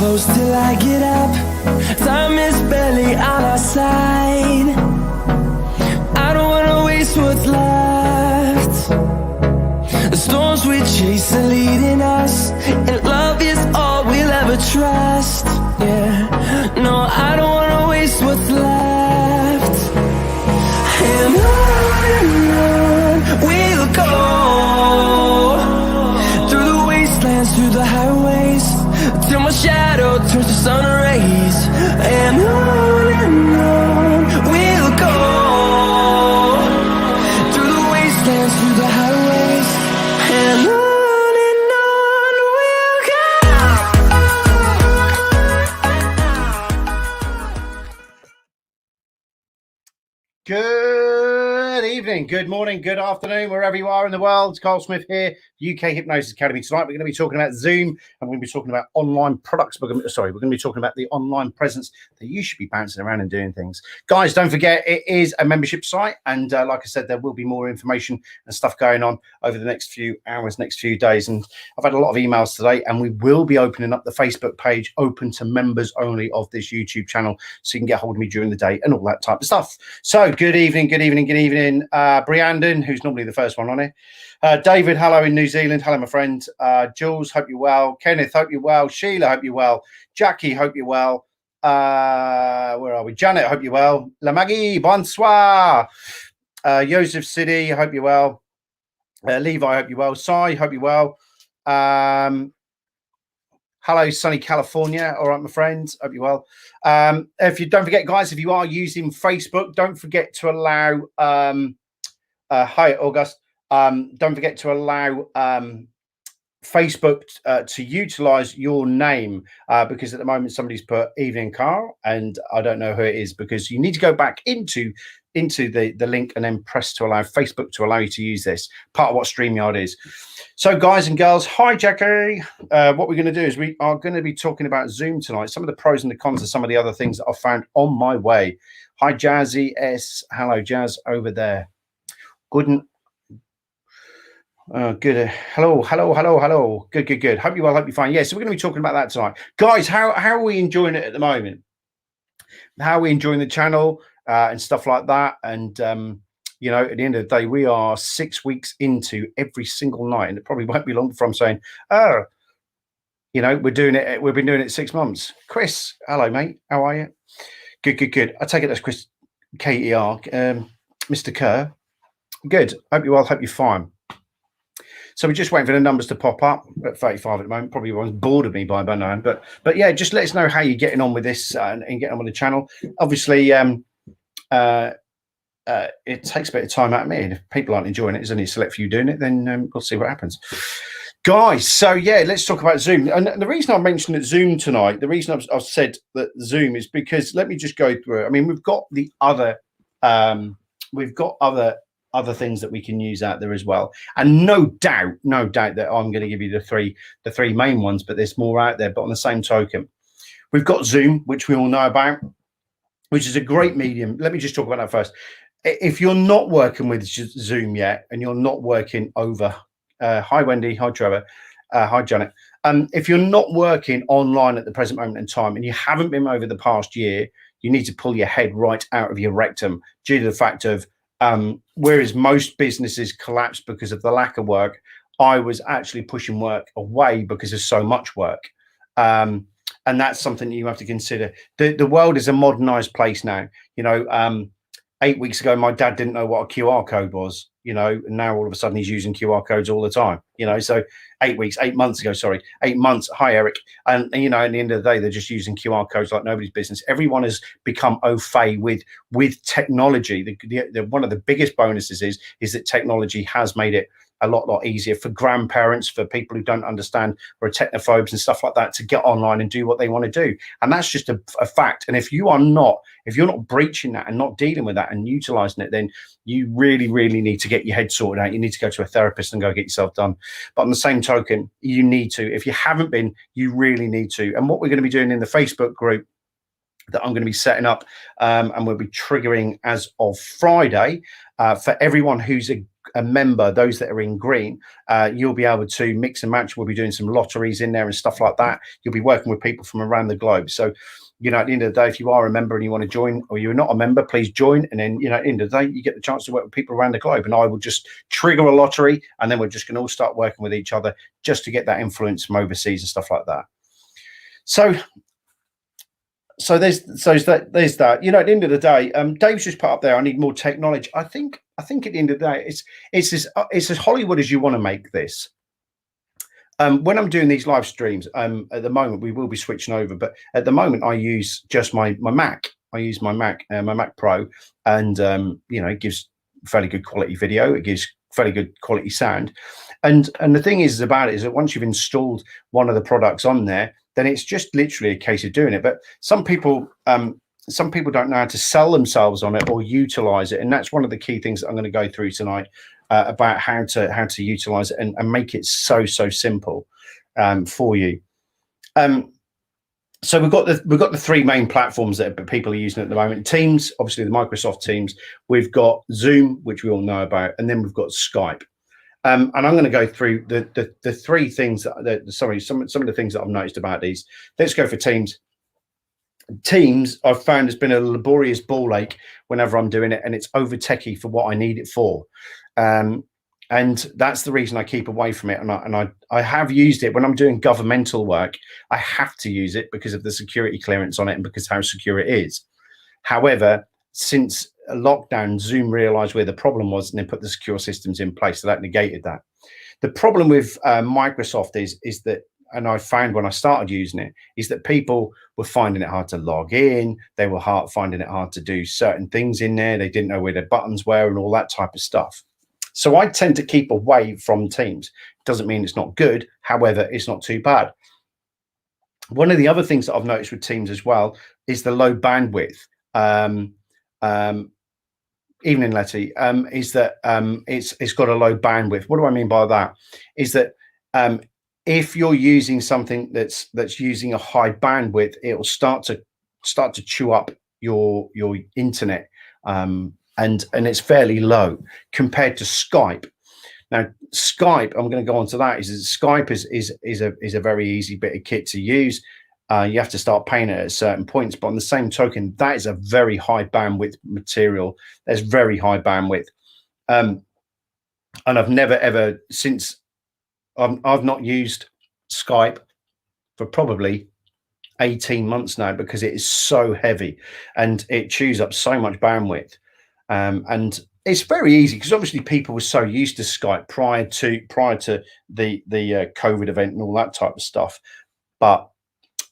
close till I get up. Time is barely on our side. I don't wanna waste what's left. The storms we chase are leading us, and love is all we'll ever trust. Yeah, no, I don't wanna waste what's left. And on we'll go, through the wastelands, through the highways, till my shadow turns to sun rays. And on we'll go, through the wastelands, through the highways, and on we'll go. Good evening, good morning, good afternoon, wherever you are in the world. It's Carl Smith here, UK Hypnosis Academy. Tonight we're going to be talking about Zoom, and we're going to be talking about online products. We're going to be talking about the online presence that you should be bouncing around and doing things. Guys, don't forget, it is a membership site, and like I said, there will be more information and stuff going on over the next few hours, next few days. And I've had a lot of emails today, and we will be opening up the Facebook page open to members only of this YouTube channel, so you can get hold of me during the day and all that type of stuff. So good evening, good evening, good evening. Briandon, who's normally the first one on here. David, hello in New Zealand. Hello, my friend. Jules, hope you're well. Kenneth, hope you're well. Sheila, hope you're well. Jackie, hope you're well. Where are we? Janet, hope you're well. Lamagi, bonsoir. Joseph City, hope you're well. Levi, hope you're well. Sai, hope you're well. Hello, sunny California. All right, my friends. Hope you're well. If you don't forget, guys, if you are using Facebook, don't forget to allow. Hi, August. Don't forget to allow Facebook to utilize your name because at the moment somebody's put Evening Carl, and I don't know who it is, because you need to go back into the link and then press to allow Facebook to allow you to use this. Part of what StreamYard is. So, guys and girls, hi, Jackie. What we're going to do is we are going to be talking about Zoom tonight, some of the pros and the cons of some of the other things that I've found on my way. Hi, Jazzy S. Hello, Jazz, over there. Good. Good. Hello. Good. Hope you're well. Hope you're fine. Yeah, so we're going to be talking about that tonight. Guys, how are we enjoying it at the moment? How are we enjoying the channel and stuff like that? And, you know, at the end of the day, we are 6 weeks into every single night, and it probably won't be long before I'm saying, oh, you know, we're doing it. We've been doing it 6 months. Chris, hello, mate. How are you? Good. I take it that's Chris, KER, Mr. Kerr. Good. Hope you're well. Hope you're fine. So we're just waiting for the numbers to pop up at 35 at the moment. Probably everyone's bored of me by now. But yeah, just let us know how you're getting on with this and getting on with the channel. Obviously, it takes a bit of time out of me. And if people aren't enjoying it, there's only a select few doing it, then we'll see what happens. Guys, so yeah, let's talk about Zoom. And the reason I mentioned that Zoom tonight, the reason I've said that Zoom is because, let me just go through it. I mean, we've got the other, other things that we can use out there as well, and no doubt that I'm going to give you the three main ones, but there's more out there. But on the same token, we've got Zoom, which we all know about, which is a great medium. Let me just talk about that first. If you're not working with Zoom yet, and you're not working over, hi Wendy, hi Trevor, hi Janet. If you're not working online at the present moment in time, and you haven't been over the past year, you need to pull your head right out of your rectum due to the fact of whereas most businesses collapse because of the lack of work, I was actually pushing work away because there's so much work. And that's something you have to consider. The world is a modernized place now. You know, 8 weeks ago, my dad didn't know what a QR code was, you know, and now all of a sudden he's using QR codes all the time, you know. So 8 months ago, hi Eric. And you know, at the end of the day, they're just using QR codes like nobody's business. Everyone has become au fait with technology. One of the biggest bonuses is that technology has made it a lot easier for grandparents, for people who don't understand, or technophobes and stuff like that, to get online and do what they want to do. And that's just a fact. And if you're not breaching that and not dealing with that and utilizing it, then you really need to get your head sorted out. You need to go to a therapist and go get yourself done. But on the same token, you need to, if you haven't been, you really need to. And what we're going to be doing in the Facebook group that I'm going to be setting up, and we'll be triggering as of Friday, for everyone who's a member, those that are in green, you'll be able to mix and match. We'll be doing some lotteries in there and stuff like that. You'll be working with people from around the globe. So, you know, at the end of the day, if you are a member and you want to join, or you're not a member, please join. And then, you know, at the end of the day, you get the chance to work with people around the globe. And I will just trigger a lottery, and then we're just going to all start working with each other just to get that influence from overseas and stuff like that. So there's that. You know, at the end of the day, Dave's just put up there, I need more technology. I think at the end of the day, it's as Hollywood as you want to make this. When I'm doing these live streams, at the moment we will be switching over, but at the moment I use just my Mac. I use my Mac Pro, and you know, it gives fairly good quality video. It gives fairly good quality sound, and the thing is about it is that once you've installed one of the products on there, then it's just literally a case of doing it. But some people don't know how to sell themselves on it or utilize it, and that's one of the key things that I'm going to go through tonight, about how to utilize it and make it so simple for you. So we've got the three main platforms that people are using at the moment. Teams, obviously the Microsoft Teams. We've got Zoom, which we all know about, and then we've got Skype. And I'm going to go through the three things some of the things that I've noticed about these. Let's go for Teams. Teams, I've found, has been a laborious ball ache whenever I'm doing it, and it's over techie for what I need it for. And that's the reason I keep away from it. And I have used it when I'm doing governmental work. I have to use it because of the security clearance on it and because how secure it is. However, since lockdown, Zoom realized where the problem was and then put the secure systems in place, so that negated that. The problem with Microsoft is that, and I found when I started using it, is that people were finding it hard to log in. They were finding it hard to do certain things in there. They didn't know where their buttons were and all that type of stuff. So I tend to keep away from Teams. Doesn't mean it's not good. However, it's not too bad. One of the other things that I've noticed with Teams as well is the low bandwidth. Evening, Letty, is that it's got a low bandwidth. What do I mean by that? Is that if you're using something that's using a high bandwidth, it will start to chew up your internet, and it's fairly low compared to Skype. Now, Skype, I'm going to go on to that. Is Skype is a very easy bit of kit to use. You have to start paying it at certain points, but on the same token, that is a very high bandwidth material. There's very high bandwidth, and I've never ever since I've not used Skype for probably 18 months now because it is so heavy and it chews up so much bandwidth. And it's very easy because obviously people were so used to Skype prior to the COVID event and all that type of stuff, but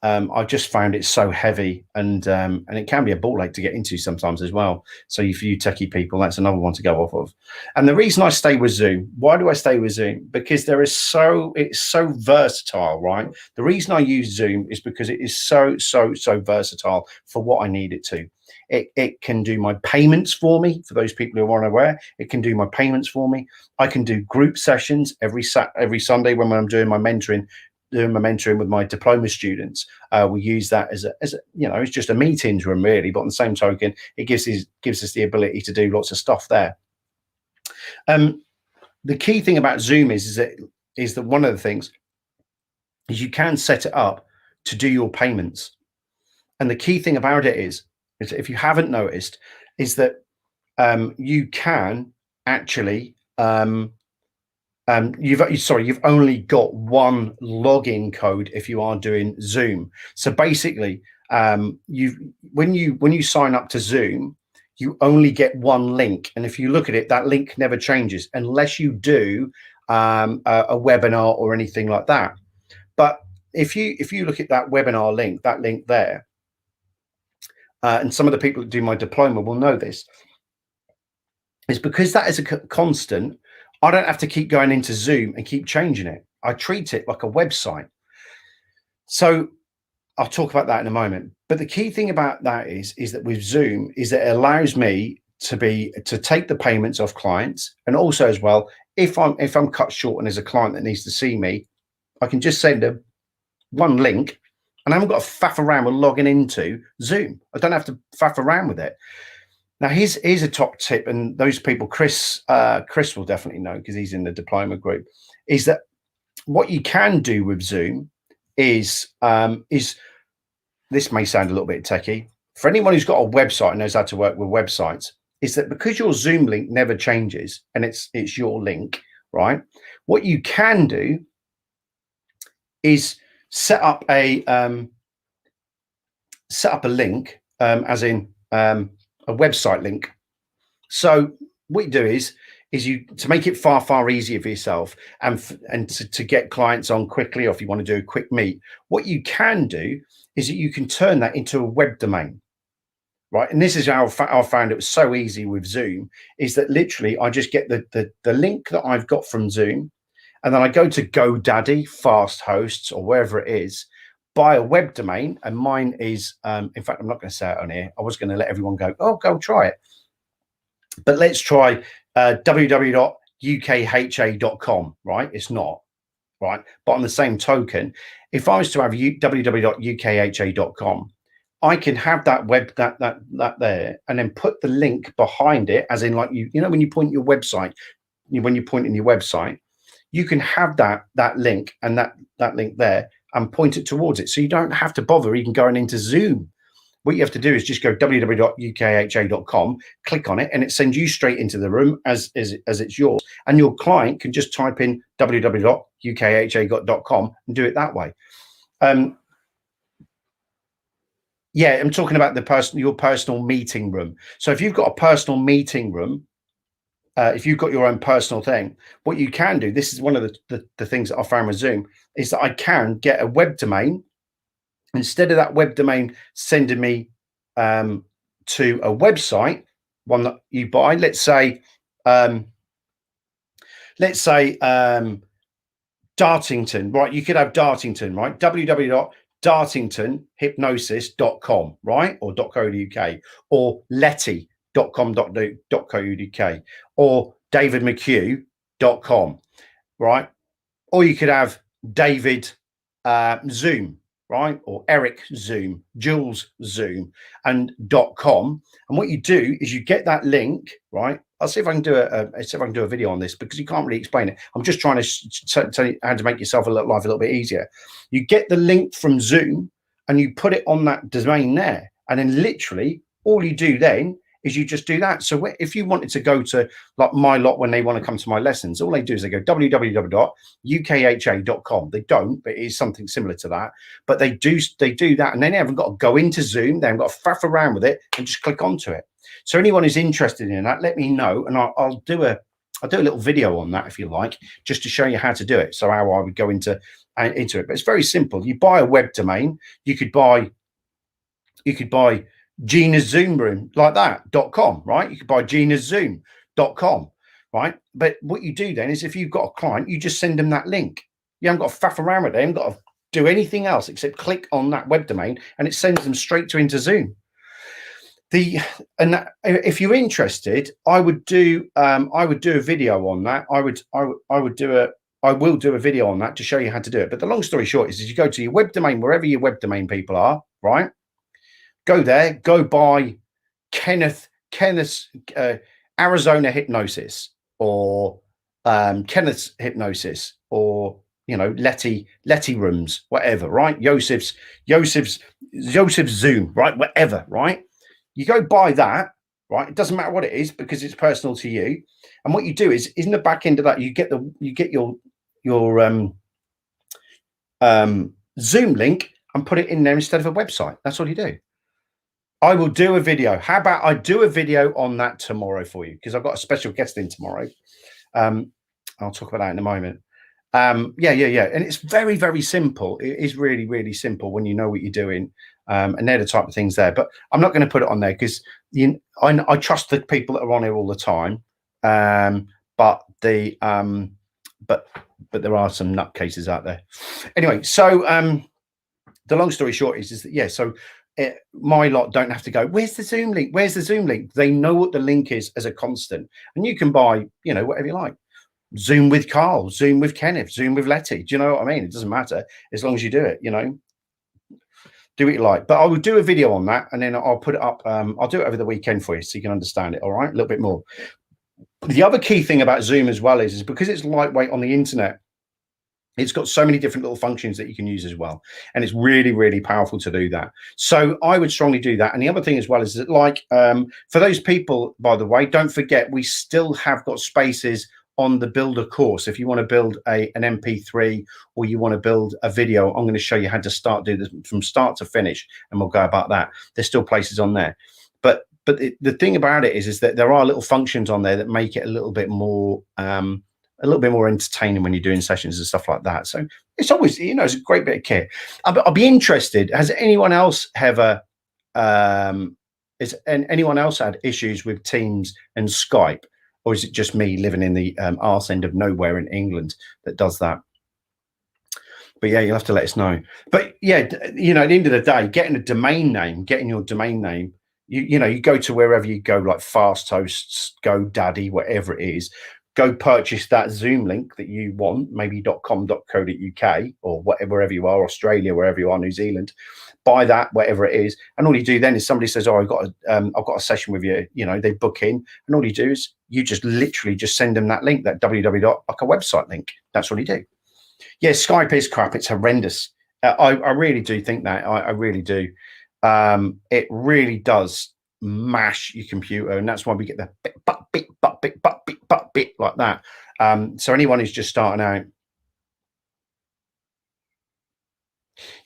I've just found it so heavy, and it can be a ball ache to get into sometimes as well. So for you techie people, that's another one to go off of. And the reason I stay with Zoom, why do I stay with Zoom? Because it's so versatile, right? The reason I use Zoom is because it is so versatile for what I need it to. It can do my payments for me. For those people who aren't aware, it can do my payments for me. I can do group sessions every Sunday when I'm doing my mentoring. Doing my mentoring with my diploma students, we use that as a you know, it's just a meetings room really, but on the same token, it gives us the ability to do lots of stuff there. The key thing about Zoom is that one of the things is you can set it up to do your payments, and the key thing about it is if you haven't noticed, is that you can actually you've only got one login code if you are doing Zoom. So basically, when you sign up to Zoom, you only get one link, and if you look at it, that link never changes unless you do a webinar or anything like that. But if you look at that webinar link, that link there, and some of the people that do my diploma will know this, is because that is a constant. I don't have to keep going into Zoom and keep changing it. I treat it like a website. So I'll talk about that in a moment. But the key thing about that is that with Zoom is that it allows me to take the payments off clients, and also as well, if I'm cut short and there's a client that needs to see me, I can just send them one link, and I haven't got to faff around with logging into Zoom. I don't have to faff around with it. Now, here's a top tip, and those people, Chris will definitely know because he's in the diploma group, is that what you can do with Zoom is this may sound a little bit techie. For anyone who's got a website and knows how to work with websites, is that because your Zoom link never changes and it's your link, right? What you can do is set up a link, as in a website link. So what you do is you, to make it far easier for yourself and to get clients on quickly, or if you want to do a quick meet, what you can do is that you can turn that into a web domain, right? And this is how I found it was so easy with Zoom, is that literally I just get the link that I've got from Zoom, and then I go to GoDaddy, Fast Hosts, or wherever it is, buy a web domain, and mine is, in fact, I'm not going to say it on here. I was going to let everyone go, oh, go try it. But let's try www.ukha.com, right? It's not, right? But on the same token, if I was to have www.ukha.com, I can have that web that there, and then put the link behind it, as in like you know when you point your website, when you point in your website, you can have that link and that link there and point it towards it, so you don't have to bother even going into Zoom. What you have to do is just go www.ukha.com, click on it, and it sends you straight into the room as it's yours. And your client can just type in www.ukha.com and do it that way. Yeah, I'm talking about your personal meeting room. So if you've got a personal meeting room, if you've got your own personal thing, what you can do, this is one of the things that I found with Zoom, is that I can get a web domain. Instead of that web domain sending me to a website, one that you buy, let's say Dartington, right? You could have Dartington, right? www.dartingtonhypnosis.com, right? Or .co.uk, or letty.com.co.uk, or davidmchugh.com, right? Or you could have David Zoom, right? Or Eric Zoom, Jules Zoom, and .com. And what you do is you get that link, right? I'll see if I can do a video on this, because you can't really explain it. I'm just trying to tell you how to make yourself life a little bit easier. You get the link from Zoom and you put it on that domain there, and then literally all you do then is you just do that. So if you wanted to go to like my lot when they want to come to my lessons, all they do is they go www.ukha.com. They don't, but it is something similar to that. But they do that, and then they haven't got to go into Zoom. They haven't got to faff around with it and just click onto it. So anyone who's interested in that, let me know, and I'll do a little video on that if you like, just to show you how to do it. So how I would go into it. But it's very simple. You buy a web domain. You could buy Gina's Zoom room like that.com, right? You could buy Gina's Zoom.com, right? But what you do then is, if you've got a client, you just send them that link. You haven't got to faff around with it. You haven't got to do anything else except click on that web domain, and it sends them straight into Zoom. If you're interested, I would do a video on that. I will do a video on that to show you how to do it. But the long story short is you go to your web domain, wherever your web domain people are, right? Go there, go buy Kenneth's Arizona Hypnosis, or Kenneth's Hypnosis, or Letty rooms, whatever, right? Joseph's Zoom, right? Whatever, right? You go buy that, right? It doesn't matter what it is, because it's personal to you. And what you do is in the back end of that, you get your Zoom link and put it in there instead of a website. That's all you do. I will do a video. How about I do a video on that tomorrow for you, because I've got a special guest in tomorrow. I'll talk about that in a moment. And it's very, very simple. It is really, really simple when you know what you're doing. And they're the type of things there. But I'm not going to put it on there because I trust the people that are on here all the time. But there are some nutcases out there. Anyway, so the long story short is that, yeah, so my lot don't have to go, where's the Zoom link? Where's the Zoom link? They know what the link is as a constant. And you can buy, whatever you like. Zoom with Carl, Zoom with Kenneth, Zoom with Letty. Do you know what I mean? It doesn't matter as long as you do it, Do what you like. But I will do a video on that, and then I'll put it up. I'll do it over the weekend for you so you can understand it. All right, a little bit more. The other key thing about Zoom as well is because it's lightweight on the internet, it's got so many different little functions that you can use as well. And it's really, really powerful to do that. So I would strongly do that. And the other thing as well is that, like, for those people, by the way, don't forget, we still have got spaces on the builder course. If you want to build an MP3 or you want to build a video, I'm going to show you how to do this from start to finish, and we'll go about that. There's still places on there. But the thing about it is that there are little functions on there that make it a little bit more entertaining when you're doing sessions and stuff like that. So it's always, it's a great bit of kit. I'll be interested. Has anyone else anyone else had issues with Teams and Skype, or is it just me living in the arse end of nowhere in England that does that? But yeah, you'll have to let us know. But yeah, at the end of the day, getting your domain name, you go to wherever you go, like Fast Hosts, GoDaddy, whatever it is. Go purchase that Zoom link that you want, maybe .com.co.uk or wherever you are, Australia, wherever you are, New Zealand. Buy that, whatever it is, and all you do then is somebody says, "Oh, I've got a session with you." They book in, and all you do is you just literally just send them that link, that www, like a website link. That's what you do. Yeah, Skype is crap. It's horrendous. I really do think that. I really do. It really does mash your computer, and that's why we get the bit like that. So anyone who's just starting out,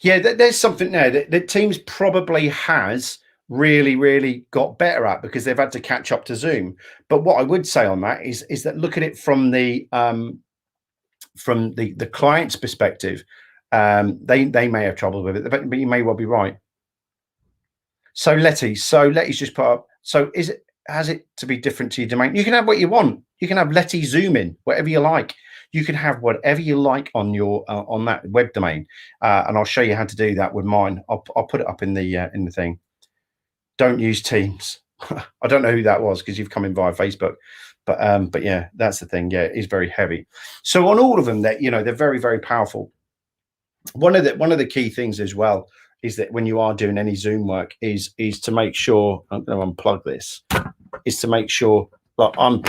yeah, there's something there that Teams probably has really got better at, because they've had to catch up to Zoom. But what I would say on that is that look at it from the client's perspective. They may have trouble with it, but you may well be right. So Letty's just put up. So has it to be different to your domain? You can have what you want. You can have Letty Zoom in, whatever you like. You can have whatever you like on your on that web domain, and I'll show you how to do that with mine. I'll put it up in the thing. Don't use Teams. I don't know who that was, because you've come in via Facebook, but yeah, that's the thing. Yeah, it is very heavy. So on all of them, that they're very, very powerful. One of the key things as well is that when you are doing any Zoom work is to make sure, I'm going to unplug this, is to make sure, like, I'm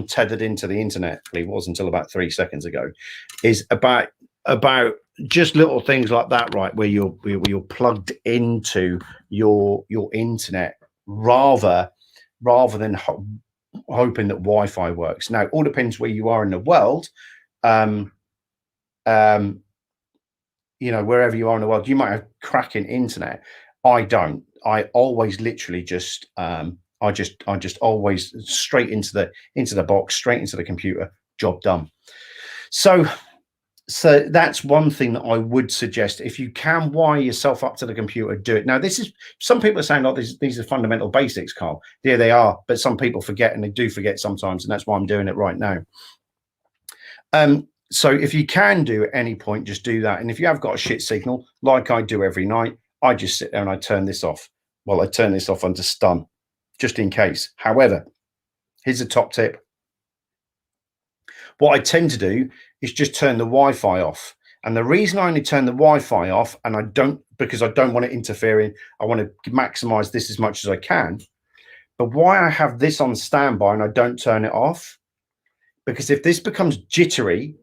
tethered into the internet. It was until about 3 seconds ago. Is about just little things like that, right? Where you're plugged into your internet rather than hoping that Wi-Fi works. Now, it all depends where you are in the world. Wherever you are in the world, you might have cracking internet. I don't. I always literally just I just always straight into the box, straight into the computer, job done. So that's one thing that I would suggest. If you can wire yourself up to the computer, do it. Now, this is, some people are saying, oh, these are fundamental basics, Carl. Yeah, they are, but some people forget, and they do forget sometimes, and that's why I'm doing it right now. So if you can do at any point, just do that. And if you have got a shit signal, like I do every night, I just sit there and I turn this off. Well, I turn this off onto stun, just in case. However, here's a top tip. What I tend to do is just turn the Wi-Fi off. And the reason I only turn the Wi-Fi off, and because I don't want it interfering, I want to maximize this as much as I can. But why I have this on standby and I don't turn it off, because if this becomes jittery,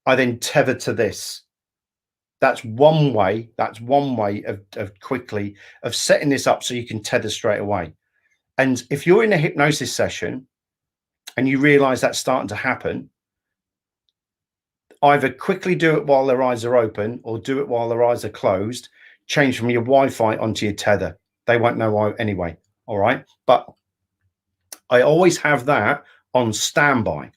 I then tether to this. That's one way of quickly of setting this up so you can tether straight away. And if you're in a hypnosis session and you realize that's starting to happen, either quickly do it while their eyes are open or do it while their eyes are closed. Change from your Wi-Fi onto your tether. They won't know why anyway. All right. But I always have that on standby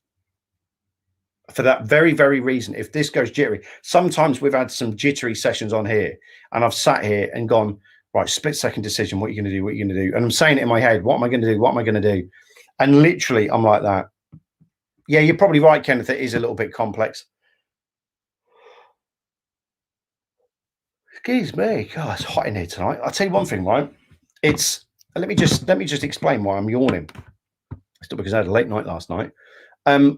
for that very, very reason. If this goes jittery, sometimes we've had some jittery sessions on here, and I've sat here and gone, right, split second decision. What are you going to do? What are you going to do? And I'm saying it in my head. What am I going to do? What am I going to do? And literally, I'm like that. Yeah, you're probably right, Kenneth. It is a little bit complex. Excuse me. God, it's hot in here tonight. I'll tell you one thing, right? It's let me just explain why I'm yawning. It's not because I had a late night last night.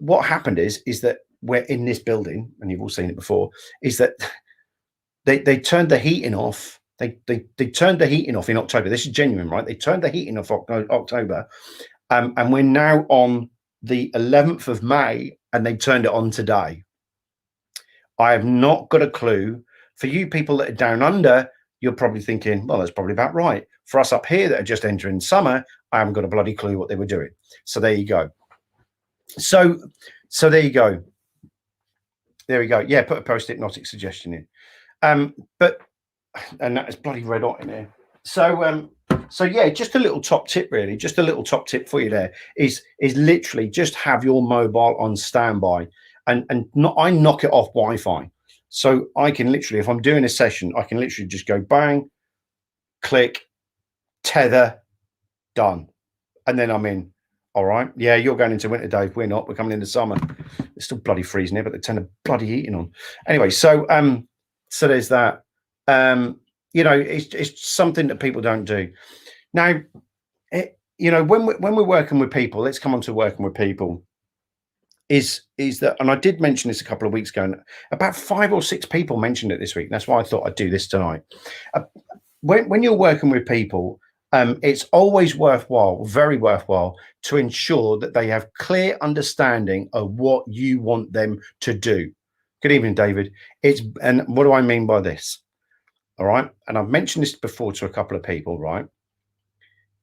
What happened is that we're in this building, and you've all seen it before, is that they turned the heating off They turned the heating off in October. This is genuine, right? They turned the heating off October, and we're now on the 11th of May, and they turned it on today. I have not got a clue. For you people that are down under, you're probably thinking, well, that's probably about right. For us up here that are just entering summer, I haven't got a bloody clue what they were doing. So there you go. So there you go. There we go. Yeah, put a post-hypnotic suggestion in. But and that is bloody red hot in here. So yeah, just a little top tip, really. Just a little top tip for you there is literally just have your mobile on standby, and not, I knock it off Wi-Fi. So I can literally, if I'm doing a session, I can literally just go bang, click, tether, done. And then I'm in. All right. Yeah, you're going into winter, Dave. We're not. We're coming into summer. It's still bloody freezing here, but they turn the bloody heating on. Anyway, so there's that. You know, it's something that people don't do. Now, you know, when we're working with people, let's come on to working with people. Is that, and I did mention this a couple of weeks ago, and about 5 or 6 people mentioned it this week. That's why I thought I'd do this tonight. When you're working with people, it's always worthwhile, very worthwhile, to ensure that they have clear understanding of what you want them to do. Good evening, David. And what do I mean by this? All right. And I've mentioned this before to a couple of people, right?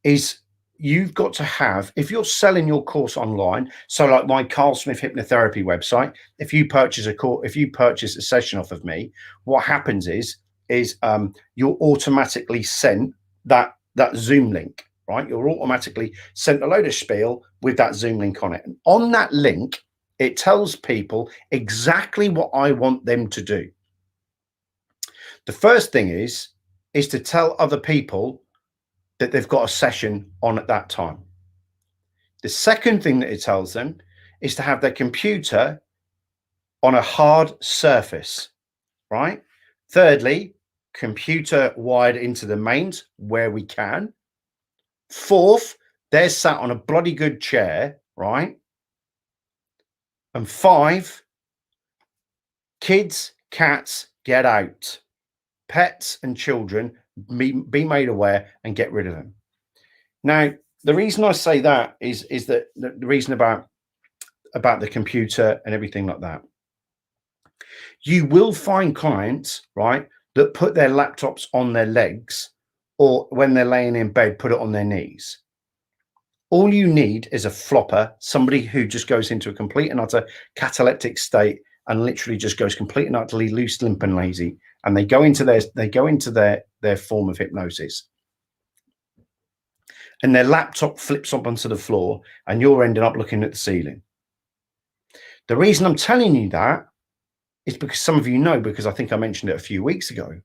Is you've got to have, if you're selling your course online, so like my Carl Smith Hypnotherapy website, if you purchase a course, if you purchase a session off of me, what happens is you're automatically sent that Zoom link, right? You're automatically sent a load of spiel with that Zoom link on it. And on that link, it tells people exactly what I want them to do. The first thing is to tell other people that they've got a session on at that time. The second thing that it tells them is to have their computer on a hard surface, right? Thirdly, computer wired into the mains where we can. Fourth, they're sat on a bloody good chair, right? And 5, kids, cats, get out. Pets and children, be made aware and get rid of them. Now, the reason I say that is that the reason about the computer and everything like that. You will find clients, right, that put their laptops on their legs, or when they're laying in bed, put it on their knees. All you need is a flopper, somebody who just goes into a complete and utter cataleptic state and literally just goes completely and utterly loose, limp, and lazy. And they go into their form of hypnosis. And their laptop flips up onto the floor, and you're ending up looking at the ceiling. The reason I'm telling you that is because some of you know, because I think I mentioned it a few weeks ago,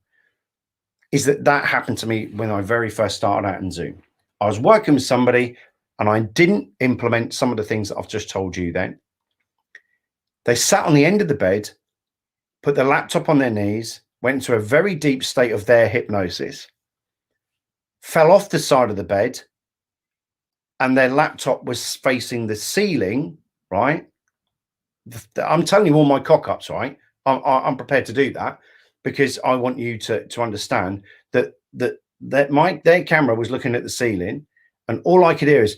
is that happened to me when I very first started out in Zoom. I was working with somebody and I didn't implement some of the things that I've just told you then. They sat on the end of the bed, put their laptop on their knees, went into a very deep state of their hypnosis, fell off the side of the bed, and their laptop was facing the ceiling, right? I'm telling you all my cock-ups, right? I'm prepared to do that because I want you to understand that their camera was looking at the ceiling, and all I could hear is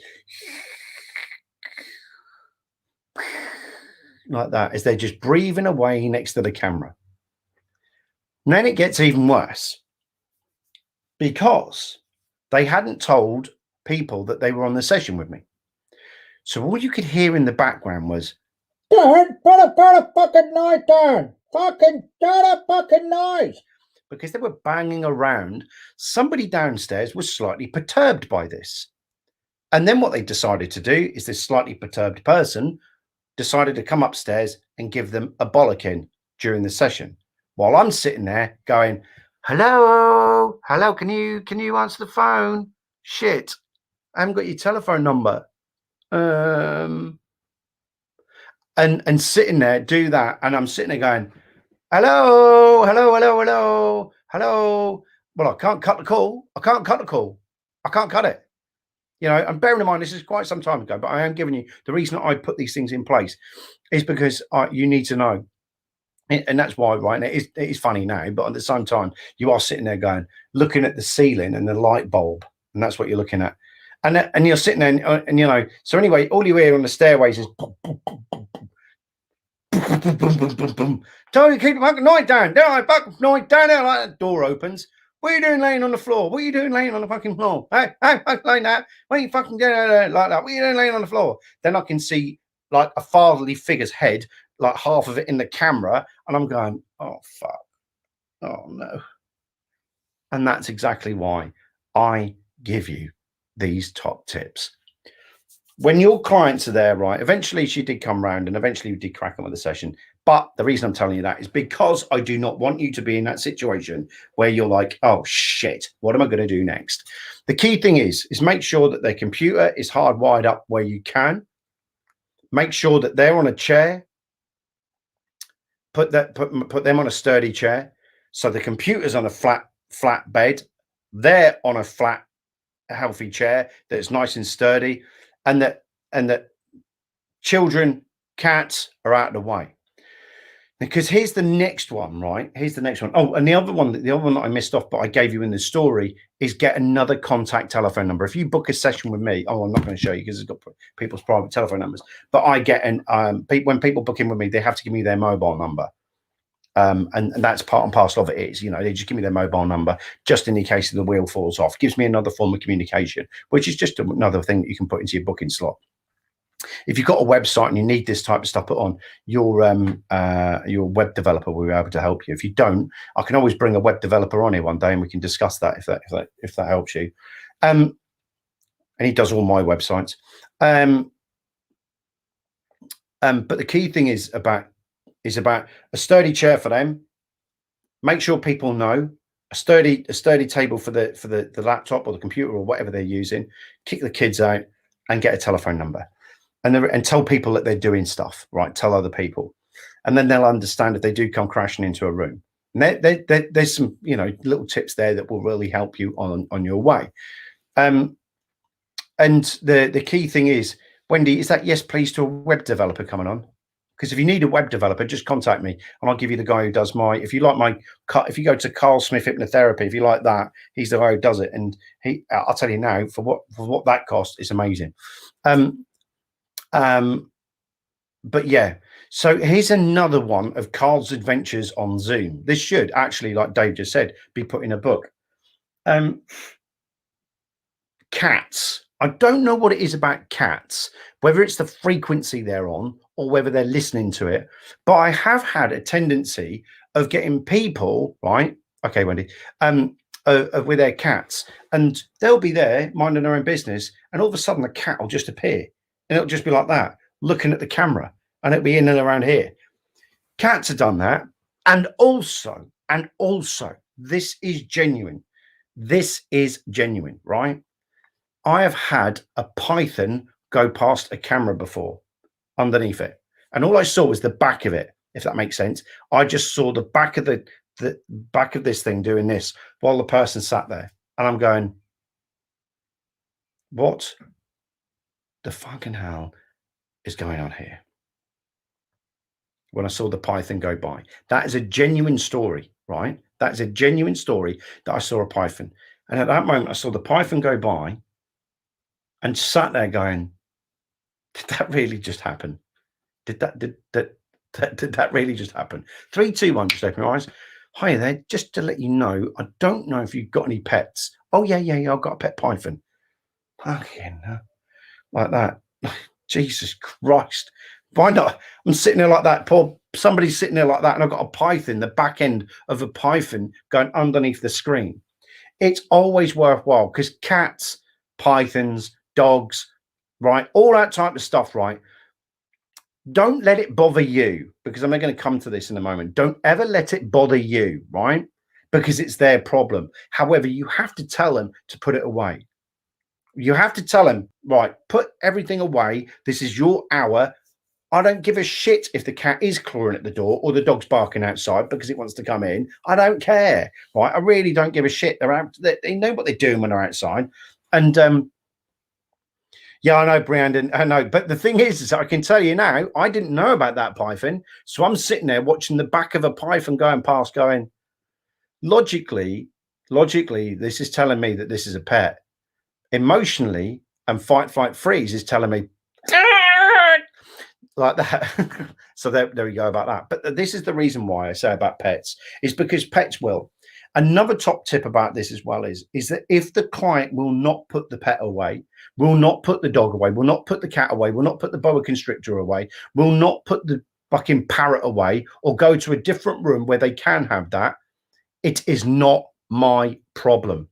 like that as they're just breathing away next to the camera. And then it gets even worse because they hadn't told people that they were on the session with me. So all you could hear in the background was, "Dad, put a fucking noise down. Fucking turn a fucking noise." Because they were banging around. Somebody downstairs was slightly perturbed by this. And then what they decided to do is this slightly perturbed person decided to come upstairs and give them a bollocking during the session. While I'm sitting there going, hello, can you answer the phone? Shit, I haven't got your telephone number. And sitting there, do that. And I'm sitting there going, hello. Well, I can't cut the call. I can't cut it. You know, and bearing in mind, this is quite some time ago, but I am giving you the reason I put these things in place is because you need to know And that's why, right? And it is funny now, but at the same time, you are sitting there going, looking at the ceiling and the light bulb, and that's what you're looking at. And you're sitting there, and you know. So anyway, all you hear on the stairways is boom, boom, boom, boom, boom, boom, boom, boom, boom, boom. Tell you keep the fucking night down. There, I fucking night down there. Like that door opens. What are you doing laying on the floor? What are you doing laying on the fucking floor? Hey, like that. What are you fucking doing like that? What are you doing laying on the floor? Then I can see like a fatherly figure's head, like half of it in the camera, and I'm going, oh fuck, oh no. And that's exactly why I give you these top tips. When your clients are there, right, eventually she did come round and eventually we did crack on with the session. But the reason I'm telling you that is because I do not want you to be in that situation where you're like, oh shit, what am I going to do next? The key thing is make sure that their computer is hardwired up where you can. Make sure that they're on a chair. Put them on a sturdy chair. So the computer's on a flat bed. They're on a flat, healthy chair that's nice and sturdy, and that children, cats are out of the way. Because here's the next one, right? Here's the next one. Oh, and the other one that I missed off, but I gave you in the story, is get another contact telephone number. If you book a session with me, I'm not going to show you because it's got people's private telephone numbers. But I get when people book in with me, they have to give me their mobile number. And that's part and parcel of it is, you know, they just give me their mobile number just in the case of the wheel falls off. Gives me another form of communication, which is just another thing that you can put into your booking slot. If you've got a website and you need this type of stuff put on, your web developer will be able to help you. If you don't, I can always bring a web developer on here one day and we can discuss that if that helps you. And he does all my websites. But the key thing is about a sturdy chair for them. Make sure people know a sturdy table for the laptop or the computer or whatever they're using. Kick the kids out and get a telephone number. And tell people that they're doing stuff, right? Tell other people, and then they'll understand if they do come crashing into a room. And there's some, you know, little tips there that will really help you on your way. And the key thing is, Wendy, is that yes, please, to a web developer coming on? Because if you need a web developer, just contact me, and I'll give you the guy who does my. If you if you go to Carl Smith Hypnotherapy, if you like that, he's the guy who does it, and I'll tell you now, for what that costs, it's amazing. But yeah, so here's another one of Carl's adventures on Zoom. This should actually, like Dave just said, be put in a book. Cats. I don't know what it is about cats, whether it's the frequency they're on or whether they're listening to it, but I have had a tendency of getting people, right? Okay, Wendy, with their cats, and they'll be there minding their own business, and all of a sudden the cat will just appear. And it'll just be like that, looking at the camera, and it'll be in and around here. Cats have done that. And also, this is genuine. This is genuine, right? I have had a python go past a camera before underneath it. And all I saw was the back of it, if that makes sense. I just saw the back of the back of this thing doing this while the person sat there. And I'm going, what the fucking hell is going on here? When I saw the python go by, that is a genuine story, right? That is a genuine story that I saw a python. And at that moment, I saw the python go by and sat there going, did that really just happen? Did that really just happen? 3, 2, 1, just open my eyes. Hi there, just to let you know, I don't know if you've got any pets. Oh, yeah, I've got a pet python. Fucking like that. Jesus Christ. Why not? I'm sitting there like that. Somebody's sitting there like that, and I've got a python, the back end of a python going underneath the screen. It's always worthwhile because cats, pythons, dogs, right? All that type of stuff, right? Don't let it bother you, because I'm going to come to this in a moment. Don't ever let it bother you, right? Because it's their problem. However, you have to tell them to put it away. You have to tell them, right, put everything away. This is your hour. I don't give a shit if the cat is clawing at the door or the dog's barking outside because it wants to come in. I don't care, right? I really don't give a shit. They know what they're doing when they're outside. And Yeah, I know, Brandon. I know. But the thing is I can tell you now, I didn't know about that python. So I'm sitting there watching the back of a python going past, going, logically, this is telling me that this is a pet. Emotionally, and fight, flight, freeze is telling me like that. So there we go about that. But this is the reason why I say about pets, is because pets will. Another top tip about this as well is that if the client will not put the pet away, will not put the dog away, will not put the cat away, will not put the boa constrictor away, will not put the fucking parrot away, or go to a different room where they can have that, it is not my problem.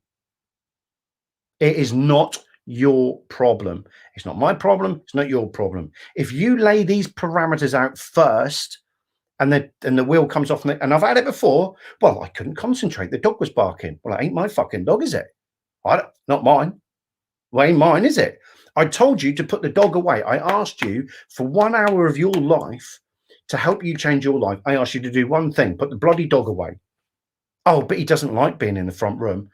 It is not your problem. It's not my problem. It's not your problem. If you lay these parameters out first, and the wheel comes off, and I've had it before. Well, I couldn't concentrate. The dog was barking. Well, it ain't my fucking dog, is it? Not mine. Well, ain't mine, is it? I told you to put the dog away. I asked you for 1 hour of your life to help you change your life. I asked you to do one thing: put the bloody dog away. Oh, but he doesn't like being in the front room.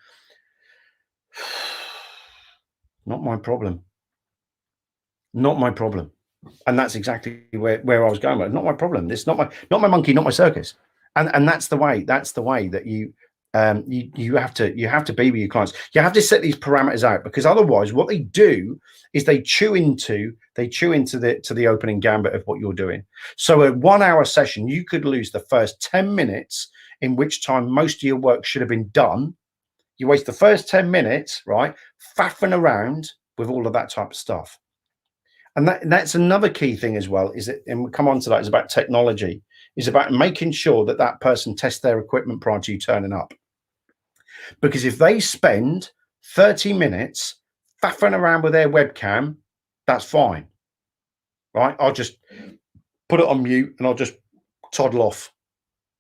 Not my problem. Not my problem. And that's exactly where I was going with it. Not my problem. It's not my monkey, not my circus. And that's the way that you have to be with your clients. You have to set these parameters out, because otherwise what they do is they chew into the opening gambit of what you're doing. So a 1 hour session, you could lose the first 10 minutes, in which time most of your work should have been done. You waste the first 10 minutes, right, faffing around with all of that type of stuff. And that's another key thing as well, is that, and we'll come on to that, is about technology, is about making sure that that person tests their equipment prior to you turning up. Because if they spend 30 minutes faffing around with their webcam, that's fine, right? I'll just put it on mute and I'll just toddle off.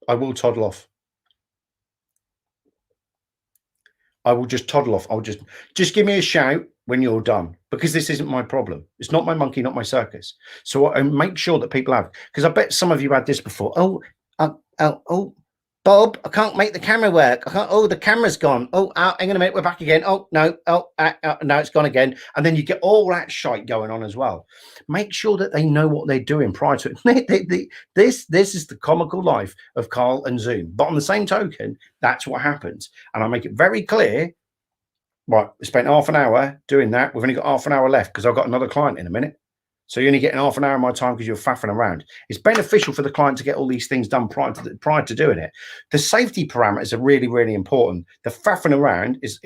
I will toddle off. I will just toddle off. I'll just give me a shout when you're done, because this isn't my problem. It's not my monkey, not my circus. So I make sure that people have, because I bet some of you had this before. Oh, Bob, I can't make the camera work. Oh, the camera's gone. Oh, hang on a minute, we're back again. Oh, no. Oh, no, it's gone again. And then you get all that shite going on as well. Make sure that they know what they're doing prior to it. This is the comical life of Carl and Zoom. But on the same token, that's what happens. And I make it very clear. Right, we spent half an hour doing that. We've only got half an hour left because I've got another client in a minute. So you're only getting half an hour of my time because you're faffing around. It's beneficial for the client to get all these things done prior to doing it. The safety parameters are really, really important. The faffing around is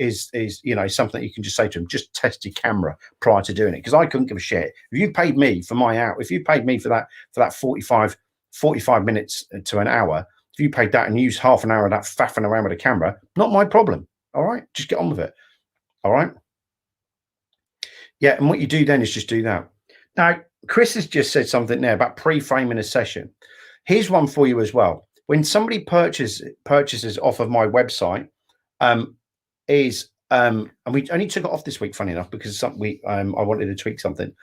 something that you can just say to them, just test your camera prior to doing it. Because I couldn't give a shit. If you paid me for my hour, if you paid me for that 45 minutes to an hour, if you paid that and used half an hour of that faffing around with a camera, not my problem. All right, just get on with it. All right. Yeah, and what you do then is just do that. Now, Chris has just said something there about pre-framing a session. Here's one for you as well. When somebody purchases off of my website, and we only took it off this week, funny enough, because I wanted to tweak something.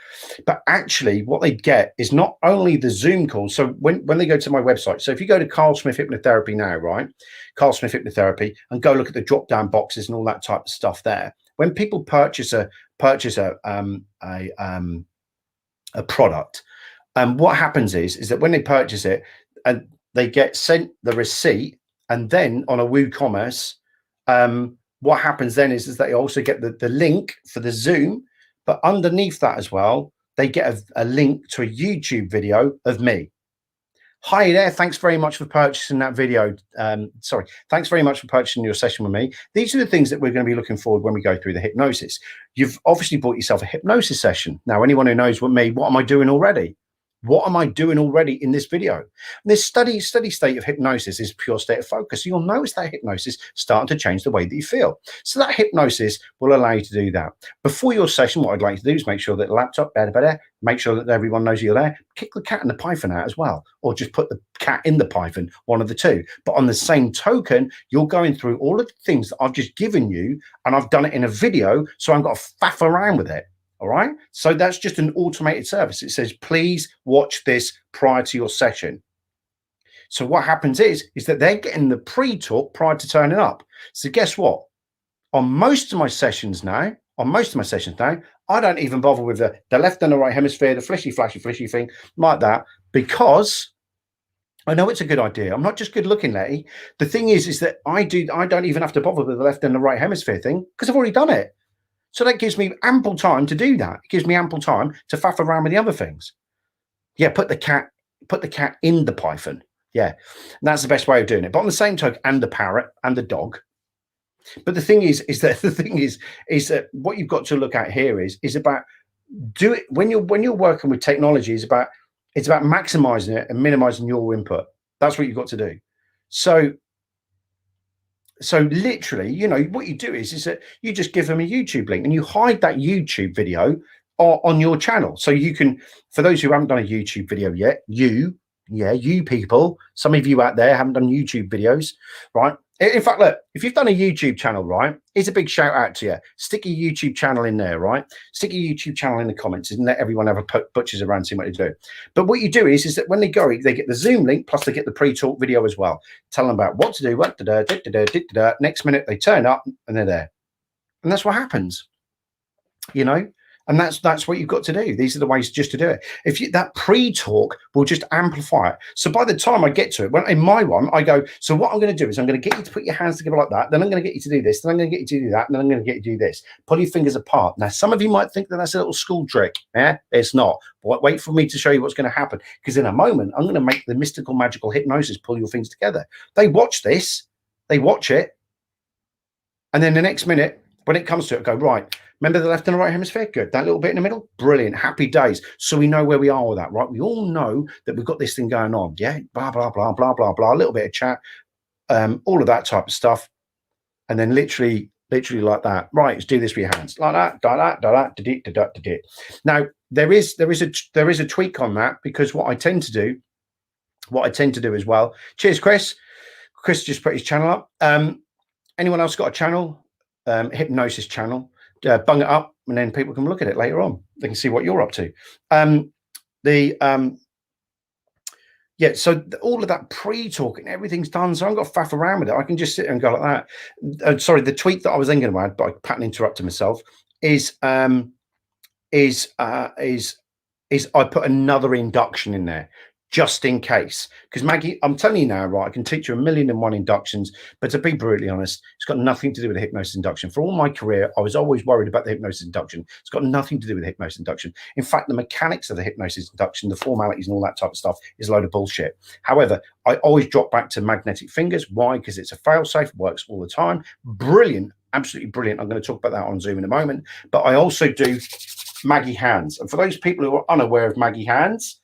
But actually, what they get is not only the Zoom call. So when they go to my website, so if you go to Carl Smith Hypnotherapy now, right, Carl Smith Hypnotherapy, and go look at the drop-down boxes and all that type of stuff there. When people purchase a product, what happens is that when they purchase it, and they get sent the receipt, and then on a WooCommerce, what happens then is they also get the link for the Zoom, but underneath that as well, they get a link to a YouTube video of me. Hi there, thanks very much for purchasing that video. Thanks very much for purchasing your session with me. These are the things that we're going to be looking forward when we go through the hypnosis. You've obviously bought yourself a hypnosis session. Now, anyone who knows what am I doing already? What am I doing already in this video? This steady state of hypnosis is pure state of focus. So you'll notice that hypnosis starting to change the way that you feel. So that hypnosis will allow you to do that. Before your session, what I'd like to do is make sure that the laptop, make sure that everyone knows you're there. Kick the cat and the python out as well, or just put the cat in the python, one of the two. But on the same token, you're going through all of the things that I've just given you, and I've done it in a video, so I've got to faff around with it. All right. So that's just an automated service. It says, please watch this prior to your session. So what happens is that they're getting the pre-talk prior to turning up. So guess what? On most of my sessions now, I don't even bother with the left and the right hemisphere, the flishy, flashy thing like that, because I know it's a good idea. I'm not just good looking, Letty. The thing is that I don't even have to bother with the left and the right hemisphere thing because I've already done it. So that gives me ample time to do that. It gives me ample time to faff around with the other things. Yeah, put the cat in the python. Yeah, and that's the best way of doing it. But on the same token, and the parrot and the dog. But the thing is that what you've got to look at here is about do it when you're working with technology. It's about maximizing it and minimizing your input. That's what you've got to do. So literally, you know, what you do is that you just give them a YouTube link and you hide that YouTube video on your channel. So you can, for those who haven't done a YouTube video yet, you people, some of you out there haven't done YouTube videos, right? In fact, look, if you've done a YouTube channel, right, here's a big shout out to you. Stick your YouTube channel in there, right? Stick your YouTube channel in the comments and let everyone have a butchers around, see what they do. But what you do is that when they go, they get the Zoom link, plus they get the pre-talk video as well. Tell them about what to do, next minute they turn up and they're there. And that's what happens, you know? And that's what you've got to do. These are the ways just to do it. That pre-talk will just amplify it. So by the time I get to it, when in my one, I go, so what I'm going to do is I'm going to get you to put your hands together like that. Then I'm going to get you to do this. Then I'm going to get you to do that. And then I'm going to get you to do this. Pull your fingers apart. Now, some of you might think that that's a little school trick. Yeah, it's not. But wait for me to show you what's going to happen. Because in a moment, I'm going to make the mystical, magical hypnosis pull your fingers together. They watch this. They watch it. And then the next minute, when it comes to it, go, right. Remember the left and the right hemisphere? Good. That little bit in the middle? Brilliant. Happy days. So we know where we are with that, right? We all know that we've got this thing going on. Yeah. Blah, blah, blah, blah, blah, blah. A little bit of chat. All of that type of stuff. And then literally like that. Right. Let's do this with your hands. Like that, da-da. Now, there is a tweak on that, because what I tend to do as well. Cheers, Chris. Chris just put his channel up. Anyone else got a channel? Hypnosis channel. Bung it up, and then people can look at it later on. They can see what you're up to. So all of that pre-talking, everything's done. So I haven't got to faff around with it. I can just sit there and go like that. Sorry, the tweak that I was then going to add, but I pattern interrupted myself, is I put another induction in there, just in case. Because Maggie, I'm telling you now, right, I can teach you 1,000,001 inductions, but to be brutally honest, it's got nothing to do with the hypnosis induction. For all my career, I was always worried about the hypnosis induction. It's got nothing to do with the hypnosis induction. In fact, the mechanics of the hypnosis induction, the formalities and all that type of stuff is a load of bullshit. However, I always drop back to magnetic fingers. Why? Because it's a fail-safe, works all the time. Brilliant, absolutely brilliant. I'm going to talk about that on Zoom in a moment. But I also do Maggie hands. And for those people who are unaware of Maggie hands,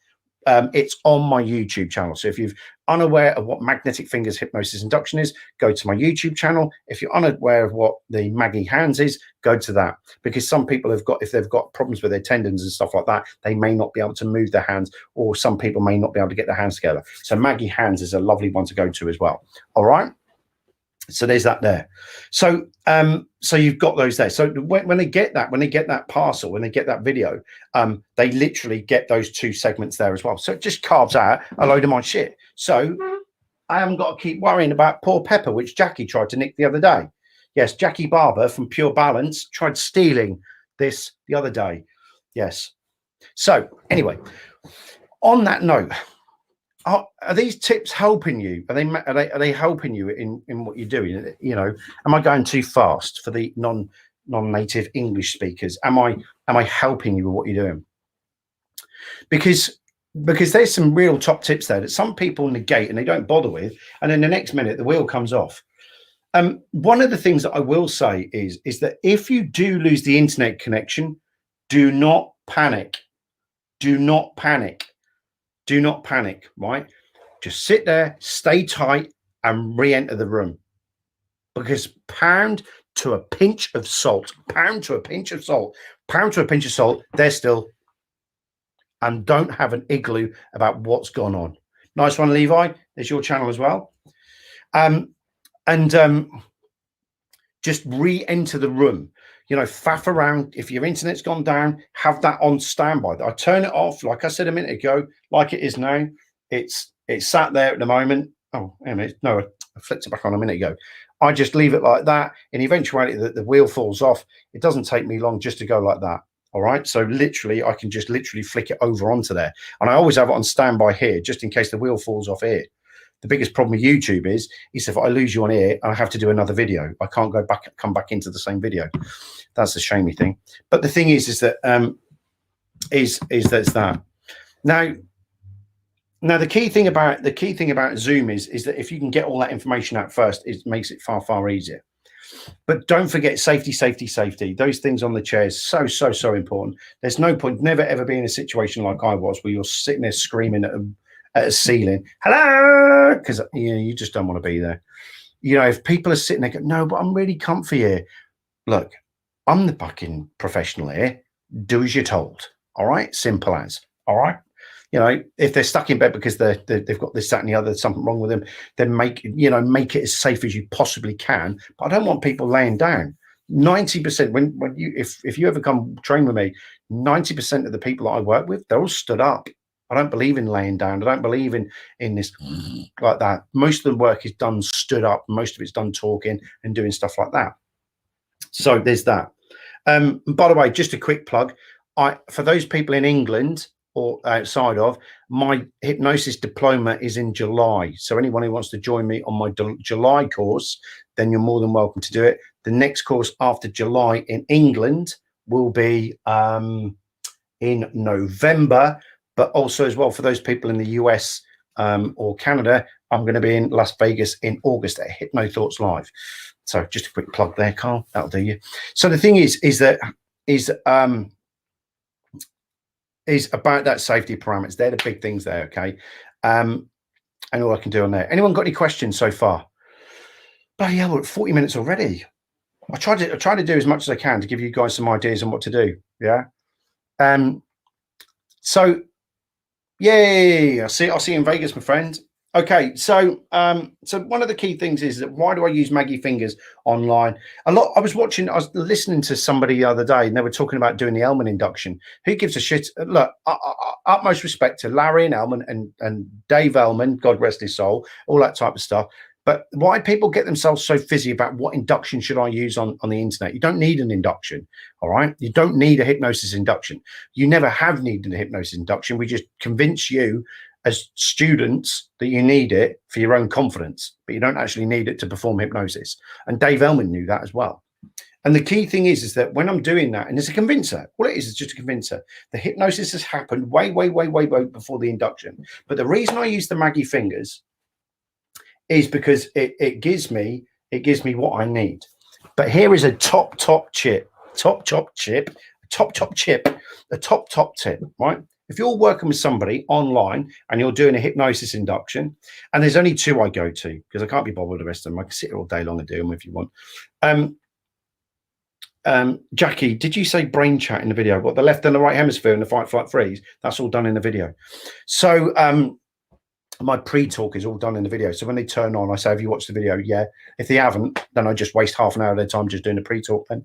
it's on my YouTube channel. So if you're unaware of what magnetic fingers hypnosis induction is, go to my YouTube channel. If you're unaware of what the Maggie hands is, go to that. Because some people if they've got problems with their tendons and stuff like that, they may not be able to move their hands, or some people may not be able to get their hands together. So Maggie hands is a lovely one to go to as well. All right. So there's that there. So you've got those there. So when they get that parcel, when they get that video, they literally get those two segments there as well. So it just carves out a load of my shit. So I haven't got to keep worrying about poor Pepper, which Jackie tried to nick the other day. Yes, Jackie Barber from Pure Balance tried stealing this the other day. Yes. So anyway, on that note, are these tips helping you? Are they helping you in what you're doing? You know, am I going too fast for the non-native English speakers? Am I helping you with what you're doing? Because there's some real top tips there that some people negate and they don't bother with, and then the next minute the wheel comes off. One of the things that I will say is that if you do lose the internet connection, do not panic. Do not panic. Do not panic, right? Just sit there, stay tight, and re-enter the room. Because pound to a pinch of salt, they're still, and don't have an igloo about what's gone on. Nice one, Levi. There's your channel as well. Just re-enter the room. You know, faff around. If your internet's gone down, have that on standby. I turn it off, like I said a minute ago, like it is now. It's sat there at the moment. Oh, anyway, no, I flicked it back on a minute ago. I just leave it like that. In eventuality that the wheel falls off, it doesn't take me long just to go like that. All right, so literally I can just literally flick it over onto there, and I always have it on standby here just in case the wheel falls off here. The biggest problem with YouTube is if I lose you on here, I have to do another video. I can't come back into the same video. That's the shamey thing. But the thing is that that's that. Now the key thing about Zoom is that if you can get all that information out first, it makes it far easier. But don't forget safety. Those things on the chairs, so important. There's no point, never ever be in a situation like I was where you're sitting there screaming at a ceiling, hello, because you just don't want to be there. If people are sitting there going, no, but I'm really comfy here. Look, I'm the fucking professional here. Do as you're told. All right, simple as. All right. If they're stuck in bed because they've got this, that, and the other, something wrong with them, then make it as safe as you possibly can. But I don't want people laying down. 90% if you ever come train with me, 90% of the people that I work with, they're all stood up. I don't believe in laying down. I don't believe in this like that. Most of the work is done stood up. Most of it's done talking and doing stuff like that. So there's that. By the way, just a quick plug. For those people in England or outside of, my hypnosis diploma is in July. So anyone who wants to join me on my July course, then you're more than welcome to do it. The next course after July in England will be in November. But also as well, for those people in the US or Canada, I'm going to be in Las Vegas in August at Hypno Thoughts Live. So just a quick plug there, Carl. That'll do you. So the thing is about that safety parameters. They're the big things there, okay? And all I can do on there. Anyone got any questions so far? Bloody hell, we're at 40 minutes already. I try to do as much as I can to give you guys some ideas on what to do. Yeah. So yay! I'll see you in Vegas, my friend. Okay, so one of the key things is that why do I use Maggie Fingers online? I was listening to somebody the other day, and they were talking about doing the Elman induction. Who gives a shit? Look, utmost respect to Larry and Elman and Dave Elman, God rest his soul, all that type of stuff. But why people get themselves so fizzy about what induction should I use on the internet? You don't need an induction, all right? You don't need a hypnosis induction. You never have needed a hypnosis induction. We just convince you as students that you need it for your own confidence, but you don't actually need it to perform hypnosis. And Dave Elman knew that as well. And the key thing is that when I'm doing that, and it's a convincer, all it is just a convincer. The hypnosis has happened way before the induction. But the reason I use the Maggie Fingers is because it gives me what I need. But here is a top tip, right? If you're working with somebody online and you're doing a hypnosis induction, and there's only two I go to because I can't be bothered with the rest of them. I can sit here all day long and do them if you want. Jackie, did you say brain chat in the video? What, the left and the right hemisphere and the fight, flight, freeze? That's all done in the video. So my pre-talk is all done in the video. So when they turn on, I say, have you watched the video? Yeah. If they haven't, then I just waste half an hour of their time just doing the pre-talk. Then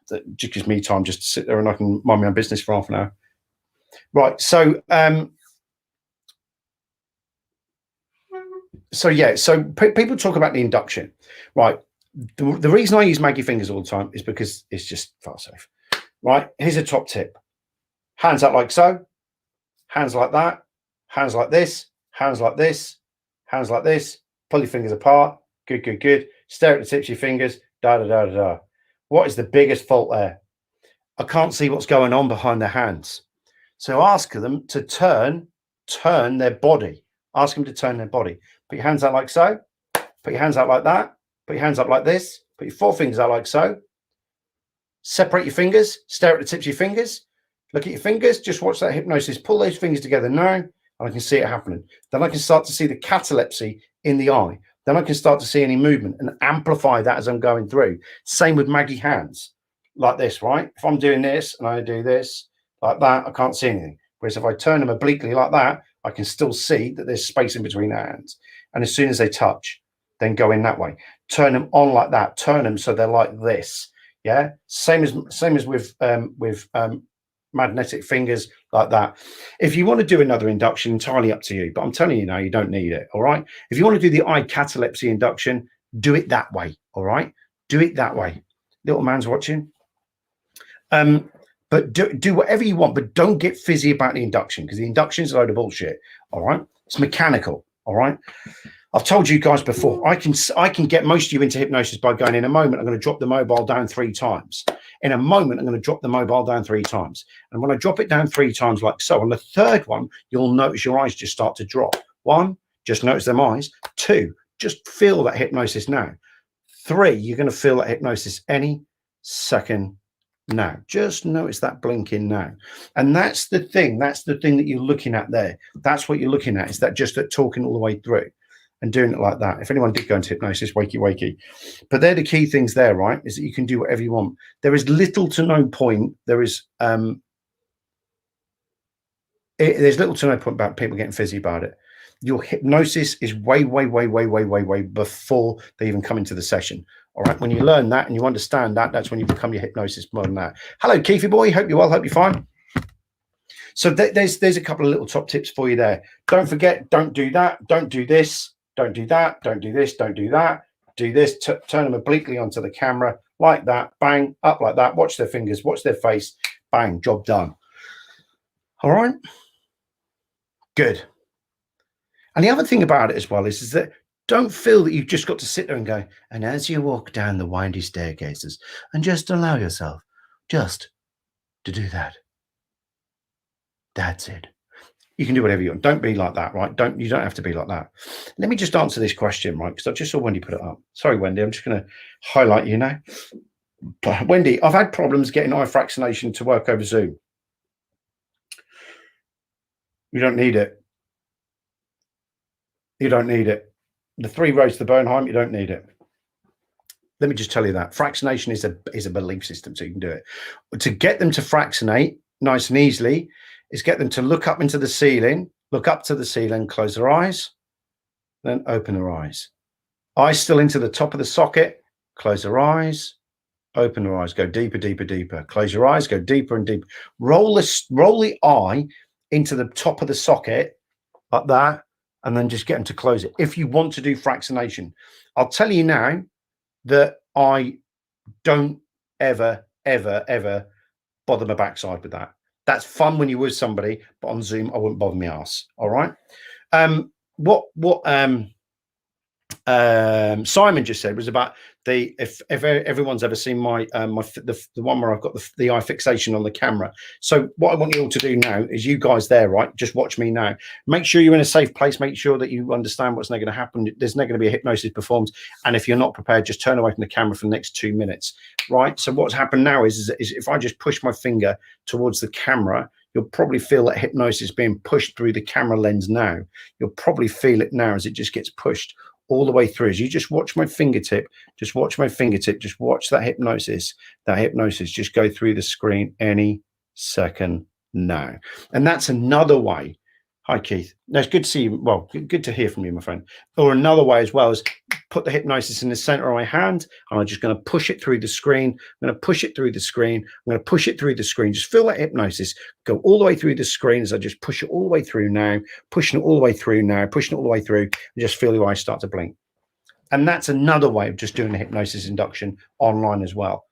that just gives me time just to sit there and I can mind my own business for half an hour. Right. So people talk about the induction, right? The reason I use Maggie Fingers all the time is because it's just far safe, right? Here's a top tip. Hands out like so, hands like that, hands like this, hands like this, hands like this, pull your fingers apart, good. Stare at the tips of your fingers, da. What is the biggest fault there? I can't see what's going on behind their hands. So ask them to turn their body. Ask them to turn their body. Put your hands out like so, put your hands out like that, put your hands up like this, put your four fingers out like so. Separate your fingers, stare at the tips of your fingers, look at your fingers, just watch that hypnosis, pull those fingers together now, and I can see it happening. Then I can start to see the catalepsy in the eye. Then I can start to see any movement and amplify that as I'm going through. Same with Maggie hands, like this, right? If I'm doing this and I do this, like that, I can't see anything. Whereas if I turn them obliquely like that, I can still see that there's space in between the hands. And as soon as they touch, then go in that way. Turn them on like that. Turn them so they're like this. Yeah. Same as with magnetic fingers like that. If you want to do another induction, entirely up to you. But I'm telling you now, you don't need it. All right. If you want to do the eye catalepsy induction, do it that way. All right. Do it that way. Little man's watching. But do whatever you want, but don't get fizzy about the induction, because the induction is a load of bullshit. All right, it's mechanical. All right, I've told you guys before, I can get most of you into hypnosis by going, in a moment I'm going to drop the mobile down 3 times. In a moment I'm going to drop the mobile down 3 times, and when I drop it down 3 times like so, on the third one you'll notice your eyes just start to drop. 1, just notice them eyes. 2, just feel that hypnosis now. 3, you're going to feel that hypnosis any second now. Just notice that blinking now. And that's the thing that you're looking at there. That's what you're looking at, is that just that talking all the way through and doing it like that. If anyone did go into hypnosis, wakey. But they're the key things there, right? Is that you can do whatever you want. There is little to no point. There's little to no point about people getting fizzy about it. Your hypnosis is way before they even come into the session. All right. When you learn that and you understand that, that's when you become your hypnosis more than that. Hello, Keefy boy. Hope you're well. Hope you're fine. So there's a couple of little top tips for you there. Don't forget, don't do that. Don't do this. Don't do that. Don't do this. Don't do that. Do this. Turn them obliquely onto the camera like that. Bang. Up like that. Watch their fingers. Watch their face. Bang. Job done. All right. Good. And the other thing about it as well is that don't feel that you've just got to sit there and go, and as you walk down the windy staircases, and just allow yourself just to do that. That's it. You can do whatever you want. Don't be like that, right? You don't have to be like that. Let me just answer this question, right? Because I just saw Wendy put it up. Sorry, Wendy. I'm just going to highlight you now. Wendy, I've had problems getting eye fractionation to work over Zoom. You don't need it. You don't need it. The 3 roads to Bernheim, you don't need it. Let me just tell you that. Fractionation is a belief system, so you can do it. To get them to fractionate nice and easily is get them to look up into the ceiling, look up to the ceiling, close their eyes, then open their eyes. Eyes still into the top of the socket, close their eyes, open their eyes, go deeper, deeper, deeper. Close your eyes, go deeper and deeper. Roll the eye into the top of the socket like that, and then just get them to close it. If you want to do fractionation, I'll tell you now that I don't ever bother my backside with that. That's fun when you're with somebody, but on Zoom, I wouldn't bother my ass. All right. What Simon just said was about if everyone's ever seen my the one where I've got the eye fixation on the camera. So what I want you all to do now is, you guys there, right? Just watch me now. Make sure you're in a safe place. Make sure that you understand what's not going to happen. There's not going to be a hypnosis performed, and if you're not prepared, just turn away from the camera for the next 2 minutes, right? So what's happened now is if I just push my finger towards the camera, you'll probably feel that hypnosis being pushed through the camera lens now. You'll probably feel it now as it just gets pushed all the way through. As you just watch my fingertip, just watch that hypnosis just go through the screen any second now. And that's another way. Hi, Keith. No, it's good to see you. Well, good to hear from you, my friend. Or another way as well is put the hypnosis in the center of my hand, and I'm just going to push it through the screen. I'm going to push it through the screen. I'm going to push it through the screen. Just feel that hypnosis go all the way through the screen as I just push it all the way through now, pushing it all the way through now, pushing it all the way through, and just feel your eyes start to blink. And that's another way of just doing a hypnosis induction online as well.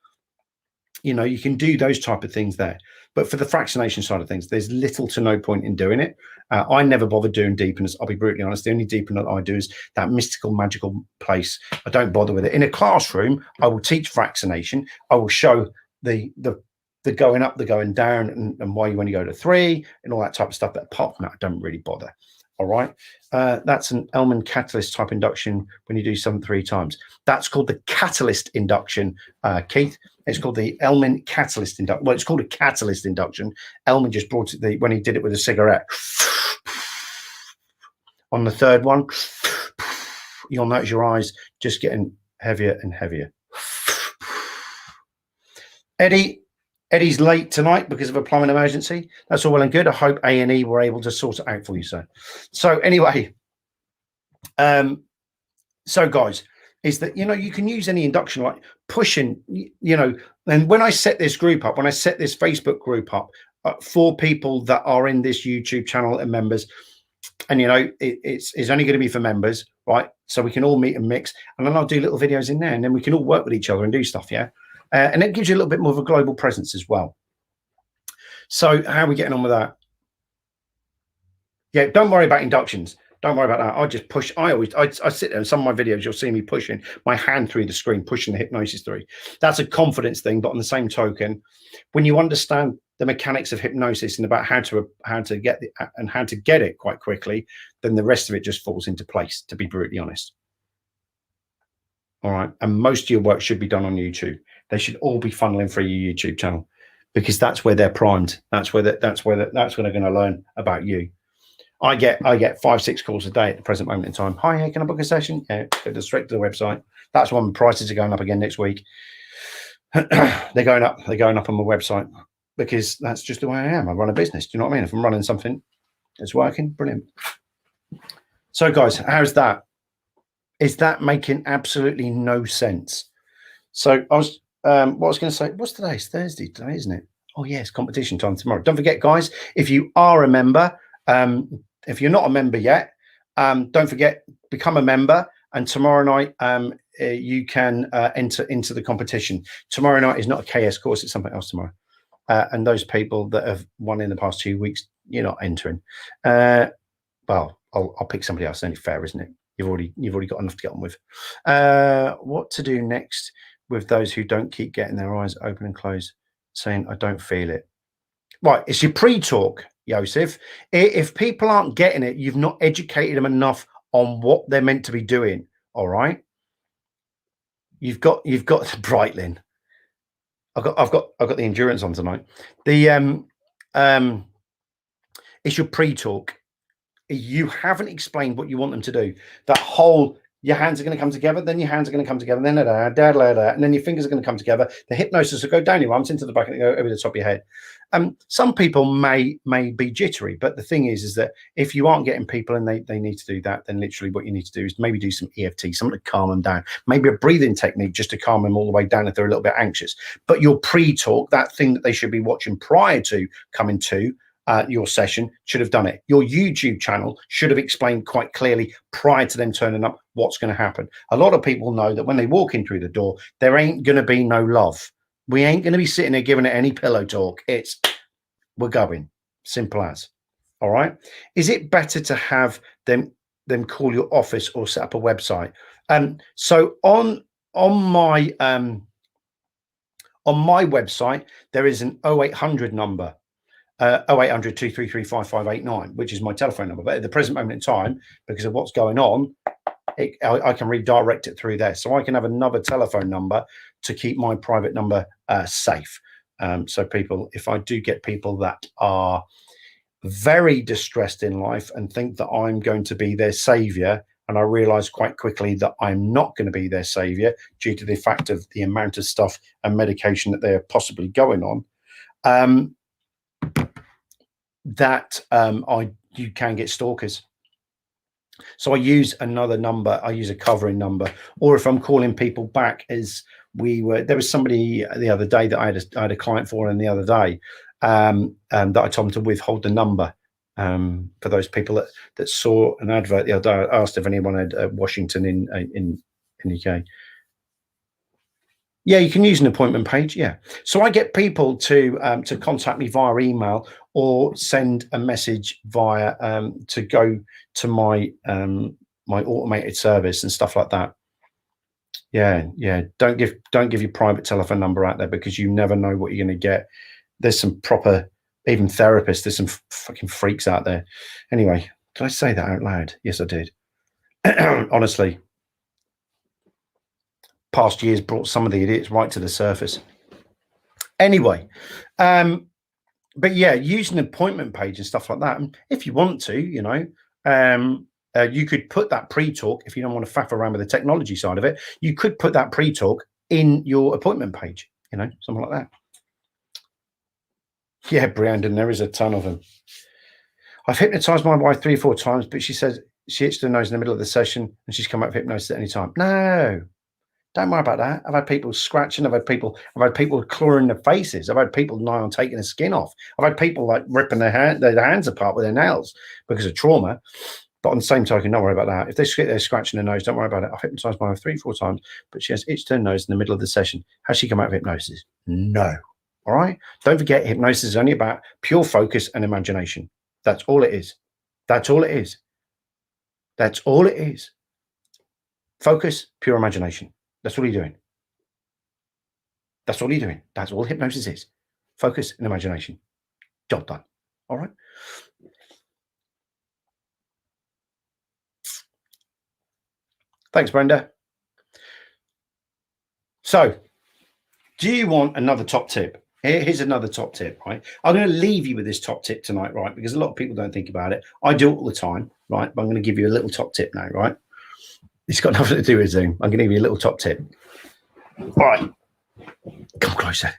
You know, you can do those type of things there. But for the fractionation side of things, there's little to no point in doing it. I never bother doing deepeners. I'll be brutally honest. The only deepener that I do is that mystical, magical place. I don't bother with it. In a classroom, I will teach fractionation. I will show the going up, the going down, and why you only go to 3 and all that type of stuff. But apart from that, I don't really bother. All right. That's an Elman catalyst type induction when you do something 3 times. That's called the catalyst induction, Keith. It's called the Elman catalyst induction. Well, it's called a catalyst induction. Elman just brought it when he did it with a cigarette. On the third one, you'll notice your eyes just getting heavier and heavier. Eddie's late tonight because of a plumbing emergency. That's all well and good. I hope A&E were able to sort it out for you, sir. So anyway, so guys, is that, you know, you can use any induction like pushing, you know, and when I set this group up, when I set this Facebook group up for people that are in this YouTube channel and members, and, you know, it's only going to be for members, right? So we can all meet and mix, and then I'll do little videos in there, and then we can all work with each other and do stuff, yeah? And it gives you a little bit more of a global presence as well. So how are we getting on with that? Yeah, don't worry about inductions. Don't worry about that. I just push. I sit there in some of my videos. You'll see me pushing my hand through the screen, pushing the hypnosis through. That's a confidence thing. But on the same token, when you understand the mechanics of hypnosis and about how to get it quite quickly, then the rest of it just falls into place. To be brutally honest. All right, and most of your work should be done on YouTube. They should all be funneling through your YouTube channel because that's where they're primed. That's where they're going to learn about you. I get 5-6 calls a day at the present moment in time. Hi, can I book a session? Yeah, go straight to the website. That's why my prices are going up again next week. They're going up on my website because that's just the way I am. I run a business. Do you know what I mean? If I'm running something that's working, brilliant. So guys, how's that? Is that making absolutely no sense? So I was what I was going to say, what's today? It's Thursday today, isn't it? Oh yes, competition time tomorrow. Don't forget, guys, if you are a member, if you're not a member yet, don't forget, become a member. And tomorrow night, you can enter into the competition. Tomorrow night is not a KS course; it's something else tomorrow. And those people that have won in the past 2 weeks, you're not entering. Well, I'll pick somebody else. It's only fair, isn't it? You've already got enough to get on with. What to do next with those who don't keep getting their eyes open and closed, saying, I don't feel it. Right, it's your pre-talk, Joseph. If people aren't getting it, you've not educated them enough on what they're meant to be doing. All right. You've got Brightlin. I've got the endurance on tonight. The it's your pre-talk. You haven't explained what you want them to do. That whole, your hands are going to come together, then your hands are going to come together, then and then your fingers are going to come together. The hypnosis will go down your arms into the back and go over the top of your head. Some people may be jittery, but the thing is that if you aren't getting people and they need to do that, then literally what you need to do is maybe do some EFT, something to calm them down, maybe a breathing technique just to calm them all the way down if they're a little bit anxious. But your pre-talk, that thing that they should be watching prior to coming to your session, should have done it. Your YouTube channel should have explained quite clearly prior to them turning up what's going to happen. A lot of people know that when they walk in through the door, there ain't going to be no love. We ain't going to be sitting there giving it any pillow talk. It's, we're going, simple as. All right. Is it better to have them call your office or set up a website? So on my website, there is an 0800 number. 0800 233 5589, which is my telephone number. But at the present moment in time, because of what's going on, I can redirect it through there. So I can have another telephone number to keep my private number safe. So people, if I do get people that are very distressed in life and think that I'm going to be their savior, and I realize quite quickly that I'm not going to be their savior due to the fact of the amount of stuff and medication that they're possibly going on, you can get stalkers. So I use another number. I use a covering number, or if I'm calling people back, as there was somebody the other day that I had a client for, and the other day that I told them to withhold the number for those people that saw an advert the other day. I asked if anyone had Washington in UK. Yeah, you can use an appointment page. Yeah. So I get people to contact me via email or send a message via to go to my my automated service and stuff like that. Yeah. Don't give your private telephone number out there, because you never know what you're going to get. There's some proper, even therapists, there's some fucking freaks out there. Anyway, did I say that out loud? Yes, I did. Honestly. Past years brought some of the idiots right to the surface. Anyway, but yeah, use an appointment page and stuff like that. And if you want to, you could put that pre-talk, if you don't want to faff around with the technology side of it, you could put that pre-talk in your appointment page, something like that. Yeah, Brandon, there is a ton of them. I've hypnotized my wife 3 or 4 times, but she says she itched her nose in the middle of the session and she's come out of hypnosis at any time. No. Don't worry about that. I've had people scratching. I've had people clawing their faces. I've had people nigh on taking the skin off. I've had people like ripping their hands apart with their nails because of trauma. But on the same token, don't worry about that. If they're scratching their nose, don't worry about it. I've hypnotized my wife 3 or 4 times, but she has itched her nose in the middle of the session. Has she come out of hypnosis? No. All right. Don't forget, hypnosis is only about pure focus and imagination. That's all it is. That's all it is. That's all it is. Focus, pure imagination. That's all you're doing. That's all you're doing. That's all hypnosis is. Focus and imagination. Job done. All right. Thanks, Brenda. So, do you want another top tip? Here's another top tip, right? I'm going to leave you with this top tip tonight, right? Because a lot of people don't think about it. I do it all the time, right? But I'm going to give you a little top tip now, right? It's got nothing to do with Zoom. I'm going to give you a little top tip. All right. Come closer.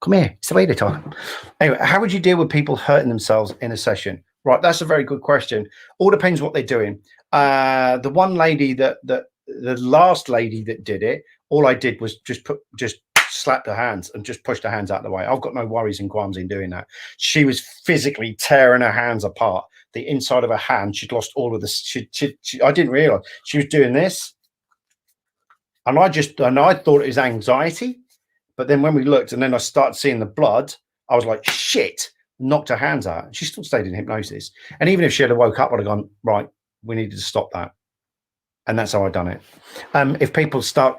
Come here. It's the way they talk. Anyway, how would you deal with people hurting themselves in a session? Right. That's a very good question. All depends what they're doing. The one lady the last lady that did it, all I did was just slapped her hands and just pushed her hands out of the way. I've got no worries and qualms in doing that. She was physically tearing her hands apart. The inside of her hand, she'd lost all of the. I didn't realize she was doing this, and I thought it was anxiety. But then when we looked, and then I started seeing the blood, I was like, shit, knocked her hands out. She still stayed in hypnosis. And even if she had woke up, I'd have gone, right, we needed to stop that. And that's how I've done it. If people start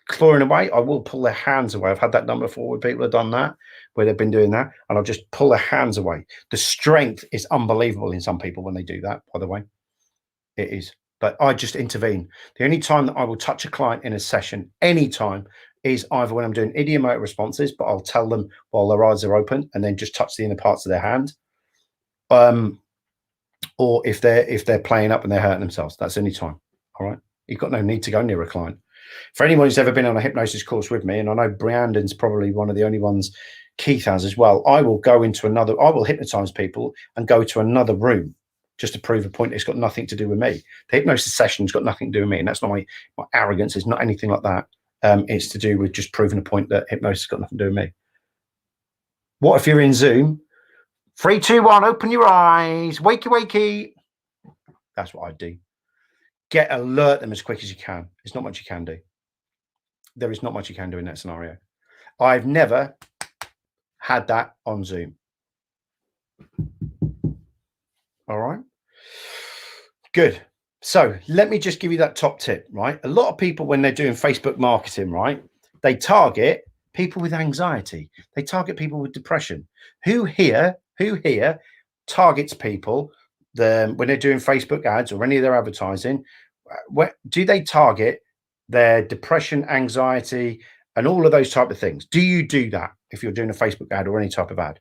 clawing away, I will pull their hands away. I've had that done before where people have done that, where they've been doing that, and I'll just pull their hands away. The strength is unbelievable in some people when they do that, by the way. It is. But I just intervene. The only time that I will touch a client in a session, anytime, is either when I'm doing idiomotor responses, but I'll tell them while their eyes are open and then just touch the inner parts of their hand. Or if they're playing up and they're hurting themselves, that's the only time. All right. You've got no need to go near a client. For anyone who's ever been on a hypnosis course with me, and I know Brandon's probably one of the only ones, Keith has as well, I will hypnotize people and go to another room just to prove a point. It's got nothing to do with me. The hypnosis session's got nothing to do with me. And that's not my arrogance. It's not anything like that. It's to do with just proving a point that hypnosis has got nothing to do with me. What if you're in Zoom? 3, 2, 1, open your eyes. Wakey, wakey. That's what I do. Alert them as quick as you can. There's not much you can do. There is not much you can do in that scenario. I've never had that on Zoom. All right. Good. So let me just give you that top tip, right? A lot of people, when they're doing Facebook marketing, right, they target people with anxiety. They target people with depression. Who here targets people when they're doing Facebook ads or any of their advertising? Do they target their depression, anxiety, and all of those type of things? Do you do that if you're doing a Facebook ad or any type of ad?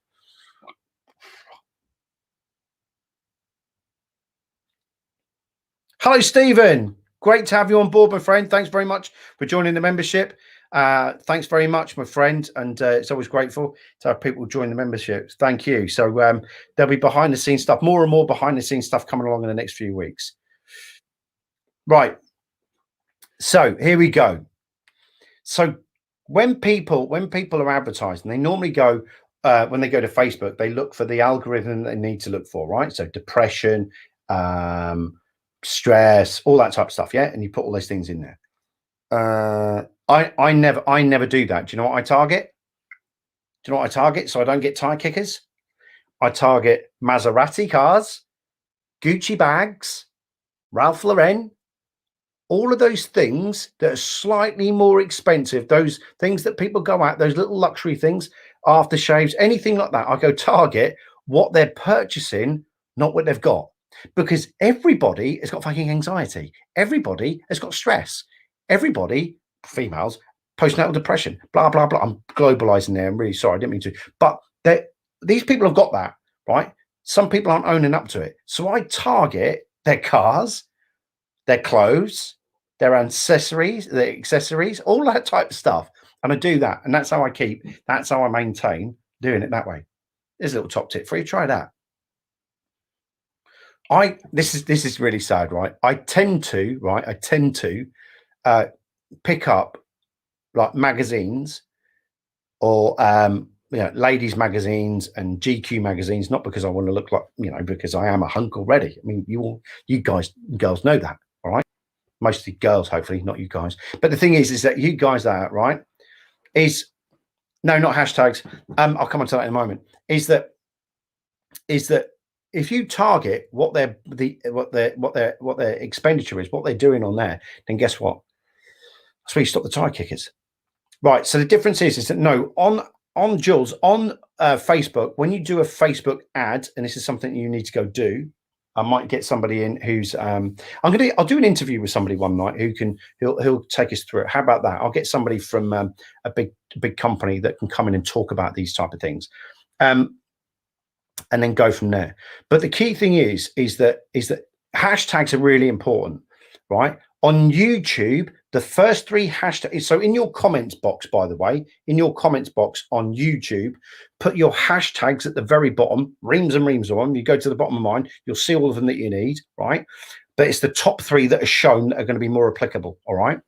Hello, Stephen. Great to have you on board, my friend. Thanks very much for joining the membership. Thanks very much, my friend. And it's always grateful to have people join the membership. Thank you. So there'll be behind the scenes stuff, more and more behind the scenes stuff coming along in the next few weeks. Right. So here we go. So when people are advertising, they normally go, when they go to Facebook, they look for the algorithm they need to look for, right? So depression, stress, all that type of stuff. Yeah. And you put all those things in there. I never do that. Do you know what I target? So I don't get tire kickers. I target Maserati cars, Gucci bags, Ralph Lauren, all of those things that are slightly more expensive, those things that people go at, those little luxury things, aftershaves, anything like that. I go target what they're purchasing, not what they've got. Because everybody has got fucking anxiety. Everybody has got stress. Everybody, females, postnatal depression, blah, blah, blah. I'm globalizing there. I'm really sorry. I didn't mean to. But these people have got that, right? Some people aren't owning up to it. So I target their cars, their clothes, their accessories, all that type of stuff. And I do that. And that's how I maintain doing it that way. There's a little top tip for you. Try that. This is really sad, right? I tend to pick up like magazines or ladies magazines and GQ magazines, not because I want to look like, because I am a hunk already. I mean, you girls know that, all right? Mostly girls, hopefully, not you guys. But the thing is that you guys are right, is No, not hashtags. I'll come on to that in a moment. Is that if you target what their expenditure is, what they're doing on there, then guess what? That's where you stop the tire kickers. Right. So the difference is that no, on Jules, on Facebook, when you do a Facebook ad, and this is something you need to go do, I might get somebody in who's I'll do an interview with somebody one night he'll take us through it. How about that? I'll get somebody from a big company that can come in and talk about these type of things. And then go from there. But the key thing is that hashtags are really important, right? On YouTube, the first 3 hashtags. So in your comments box, by the way, in your comments box on YouTube, put your hashtags at the very bottom, reams and reams of them. You go to the bottom of mine, you'll see all of them that you need, right? But it's the top 3 that are shown that are going to be more applicable, all right?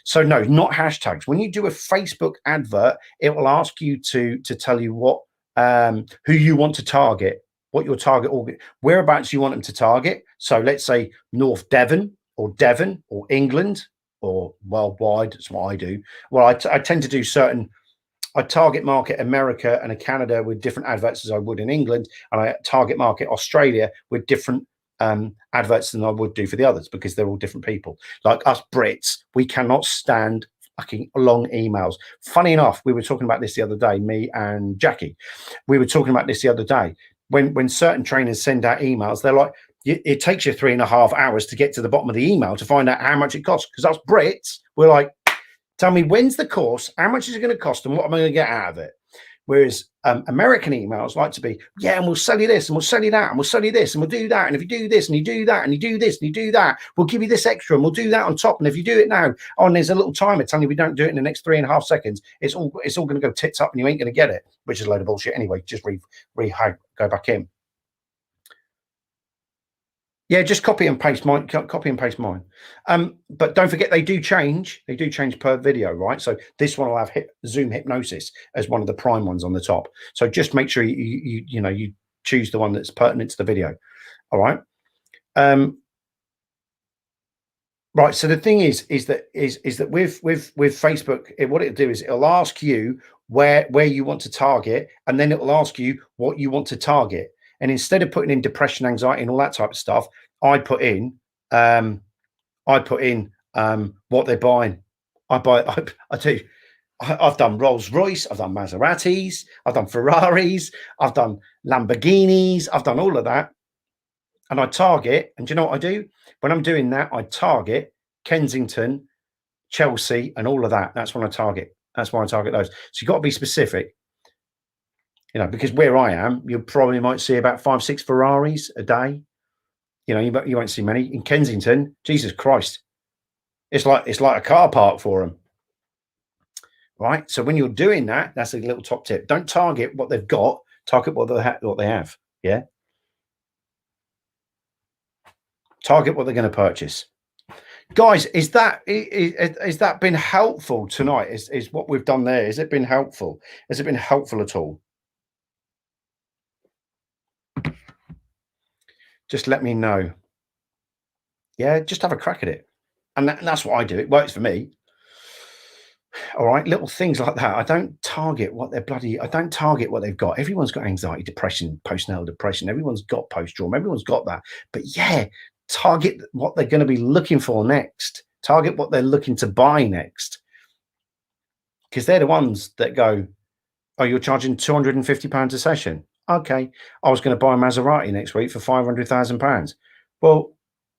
So no, not hashtags. When you do a Facebook advert, it will ask you to tell you what who you want to target, what your target audience, whereabouts you want them to target. So let's say North Devon or England or worldwide. That's what I do. Well, I tend to do I target market America and Canada with different adverts as I would in England, and I target market Australia with different adverts than I would do for the others, because they're all different people. Like us Brits, we cannot stand fucking long emails. Funny enough, we were talking about this the other day, me and Jackie. We were talking about this the other day. When certain trainers send out emails, they're like, it takes you 3.5 hours to get to the bottom of the email to find out how much it costs. Because us Brits, we're like, tell me, when's the course? How much is it going to cost? And what am I going to get out of it? Whereas American emails like to be, yeah, and we'll sell you this, and we'll sell you that, and we'll sell you this, and we'll do that. And if you do this, and you do that, and you do this, and you do that, we'll give you this extra, and we'll do that on top. And if you do it now, oh, and there's a little timer telling you we don't do it in the next 3.5 seconds, it's all going to go tits up, and you ain't going to get it, which is a load of bullshit anyway. Just go back in. Yeah, just copy and paste mine. But don't forget, they do change. They do change per video, right? So this one will have Zoom Hypnosis as one of the prime ones on the top. So just make sure you choose the one that's pertinent to the video. All right. Right. So the thing is that with Facebook, what it'll do is it'll ask you where you want to target, and then it will ask you what you want to target. And instead of putting in depression, anxiety, and all that type of stuff, I put in what they're buying. I've done Rolls Royce, I've done Maseratis, I've done Ferraris, I've done Lamborghinis, I've done all of that. And I target, and do you know what I do? When I'm doing that, I target Kensington, Chelsea, and all of that. That's when I target. That's why I target those. So you've got to be specific. Because where I am, you probably might see about 5-6 Ferraris a day. You won't see many. In Kensington, Jesus Christ, it's like a car park for them, right? So when you're doing that, that's a little top tip. Don't target what they've got. Target what they have. Yeah. Target what they're going to purchase. Guys, is that been helpful tonight? Is what we've done there? Has it been helpful? Has it been helpful at all? Just let me know. Yeah, just have a crack at it. And that's what I do. It works for me. All right, little things like that. I don't target what they've got. Everyone's got anxiety, depression, postnatal depression. Everyone's got post-trauma. Everyone's got that. But yeah, target what they're going to be looking for next. Target what they're looking to buy next. Because they're the ones that go, oh, you're charging £250 a session. Okay, I was going to buy a Maserati next week for £500,000. Well,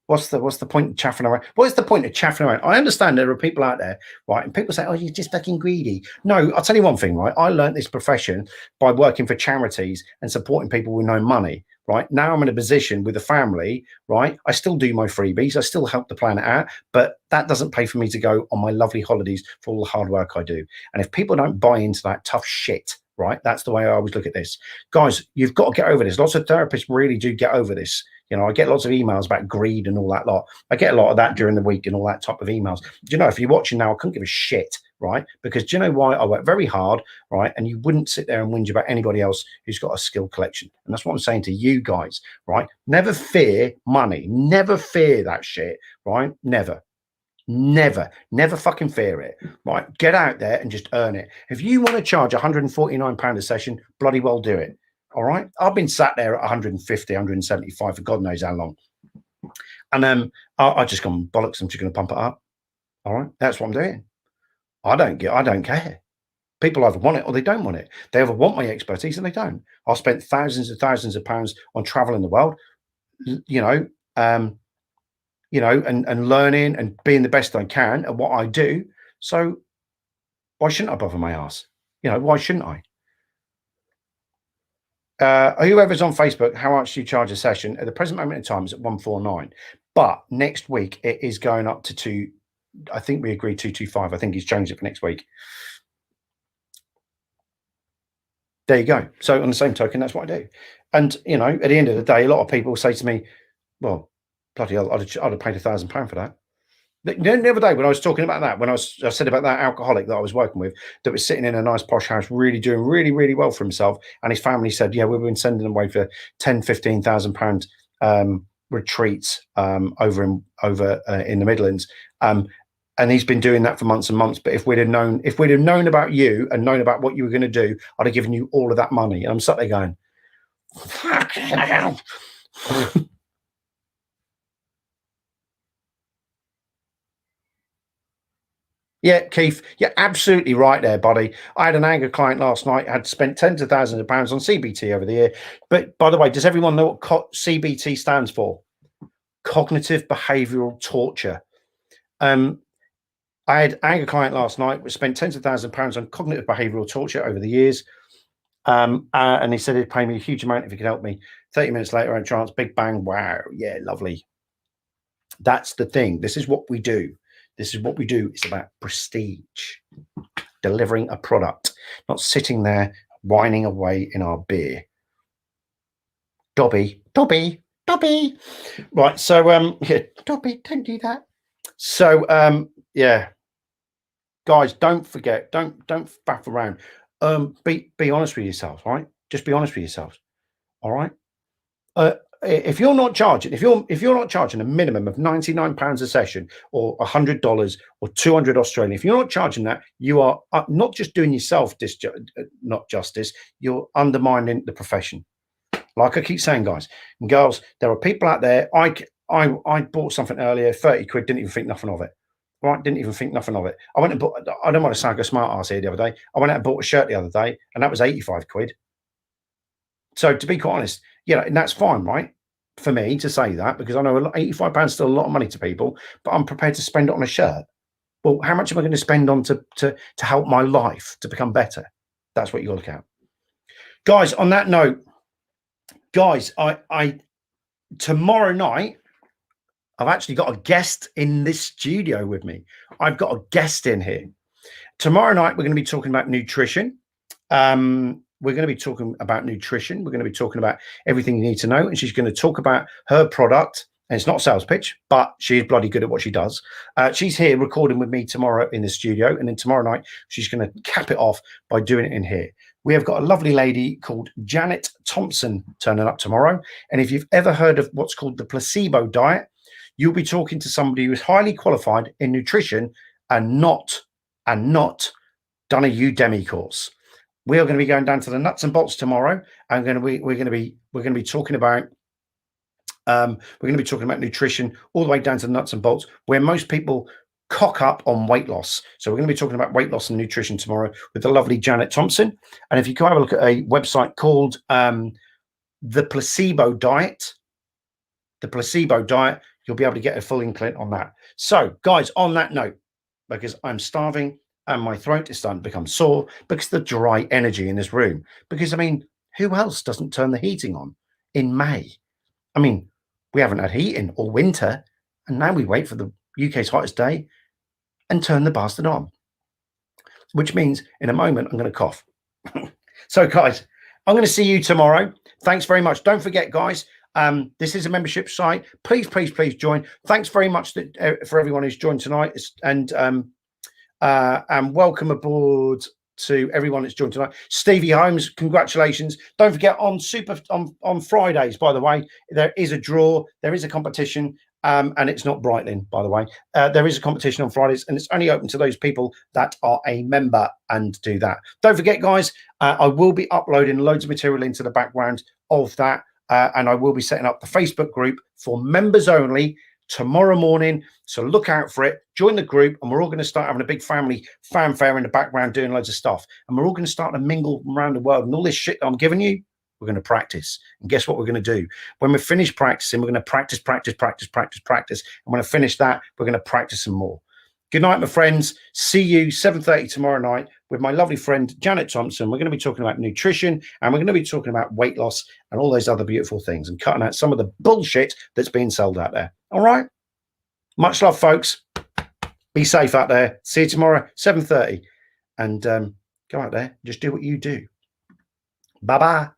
what's the point of chaffing around? What is the point of chaffing around? I understand there are people out there, right? And people say, oh, you're just fucking greedy. No, I'll tell you one thing, right? I learned this profession by working for charities and supporting people with no money, right? Now I'm in a position with a family, right? I still do my freebies. I still help the planet out, but that doesn't pay for me to go on my lovely holidays for all the hard work I do. And if people don't buy into that tough shit, right? That's the way I always look at this. Guys, you've got to get over this. Lots of therapists really do get over this. I get lots of emails about greed and all that lot. I get a lot of that during the week and all that type of emails. Do if you're watching now, I couldn't give a shit, right? Because do you know why? I work very hard, right? And you wouldn't sit there and whinge about anybody else who's got a skill collection. And that's what I'm saying to you guys, right? Never fear money. Never fear that shit, right? Never. Never fucking fear it. Right, get out there and just earn it. If you want to charge £149 a session, bloody well do it. All right, I've been sat there at 150, 175 for God knows how long, and I just gone bollocks. I'm just going to pump it up. All right, that's what I'm doing. I don't care. People either want it or they don't want it. They either want my expertise and they don't. I've spent thousands and thousands of pounds on traveling the world, and learning and being the best I can at what I do. So why shouldn't I bother my ass? Why shouldn't I? Whoever's on Facebook, how much do you charge a session? At the present moment in time, it's at 149. But next week it is going up to 2. I think we agreed 225. I think he's changed it for next week. There you go. So on the same token, that's what I do. And at the end of the day, a lot of people say to me, "Well, bloody hell, I'd have paid £1,000 for that." The other day when I was talking about that, when I said about that alcoholic that I was working with that was sitting in a nice posh house, really doing really, really well for himself, and his family said, "Yeah, we've been sending them away for £10,000-15,000 retreats over in the Midlands." And he's been doing that for months and months. But if we'd have known about you and known about what you were going to do, I'd have given you all of that money. And I'm sat there going, fuck hell. Yeah, Keith, you're absolutely right there, buddy. I had an anger client last night, had spent tens of thousands of pounds on CBT over the year. But by the way, does everyone know what CBT stands for? Cognitive behavioral torture. I had an anger client last night, which spent tens of thousands of pounds on cognitive behavioral torture over the years. And he said he'd pay me a huge amount if he could help me. 30 minutes later, on chance, big bang, wow, yeah, lovely. That's the thing. This is what we do. This is what we do. It's about prestige, delivering a product, not sitting there whining away in our beer. Dobby. Right, so yeah, Dobby, don't do that. So yeah. Guys, don't forget, don't faff around. Be honest with yourselves, right? Just be honest with yourselves. All right. If you're not charging, if you're not charging a minimum of £99 a session or $100 or 200 Australian, if you're not charging that, you are not just doing yourself not justice, you're undermining the profession. Like I keep saying, guys and girls, there are people out there. I bought something earlier, 30 quid, didn't even think nothing of it. Right, didn't even think nothing of it. I went and bought, I don't want to sound like a smart ass here the other day. I went out and bought a shirt the other day, and that was 85 quid. So to be quite honest, and that's fine, right? For me to say that, because I know £85 is still a lot of money to people, but I'm prepared to spend it on a shirt. Well, how much am I going to spend on to help my life to become better? That's what you got to look at. Guys, on that note, guys, I tomorrow night, I've actually got a guest in this studio with me. I've got a guest in here. Tomorrow night, we're going to be talking about nutrition. We're going to be talking about nutrition. We're going to be talking about everything you need to know. And she's going to talk about her product. And it's not a sales pitch, but she's bloody good at what she does. She's here recording with me tomorrow in the studio. And then tomorrow night, she's going to cap it off by doing it in here. We have got a lovely lady called Janet Thompson turning up tomorrow. And if you've ever heard of what's called the placebo diet, you'll be talking to somebody who is highly qualified in nutrition and not done a Udemy course. We are going to be going down to the nuts and bolts tomorrow. And we're going to be talking about nutrition all the way down to the nuts and bolts, where most people cock up on weight loss. So we're going to be talking about weight loss and nutrition tomorrow with the lovely Janet Thompson. And if you can have a look at a website called the Placebo Diet, you'll be able to get a full inkling on that. So, guys, on that note, because I'm starving and my throat is starting to become sore because of the dry energy in this room. Because, I mean, who else doesn't turn the heating on in May? I mean, we haven't had heating all winter, and now we wait for the UK's hottest day and turn the bastard on. Which means in a moment, I'm going to cough. So, guys, I'm going to see you tomorrow. Thanks very much. Don't forget, guys, this is a membership site. Please join. Thanks very much for everyone who's joined tonight, and welcome aboard to everyone that's joined tonight. Stevie Holmes, congratulations. Don't forget on Fridays, by the way, there is a draw, there is a competition, and it's not Breitling, by the way. There is a competition on Fridays, and it's only open to those people that are a member and do that. Don't forget, guys, I will be uploading loads of material into the background of that, and I will be setting up the Facebook group for members only tomorrow morning. So look out for it. Join the group, and we're all going to start having a big family fanfare in the background, doing loads of stuff, and we're all going to start to mingle around the world. And all this shit I'm giving you, we're going to practice. And guess what we're going to do? When we're finished practicing, we're going to practice. And when I finish that, we're going to practice some more. Good night, my friends. See you 7:30 tomorrow night with my lovely friend, Janet Thompson. We're going to be talking about nutrition, and we're going to be talking about weight loss and all those other beautiful things, and cutting out some of the bullshit that's being sold out there. All right. Much love, folks. Be safe out there. See you tomorrow, 7:30. And go out there. Just do what you do. Bye-bye.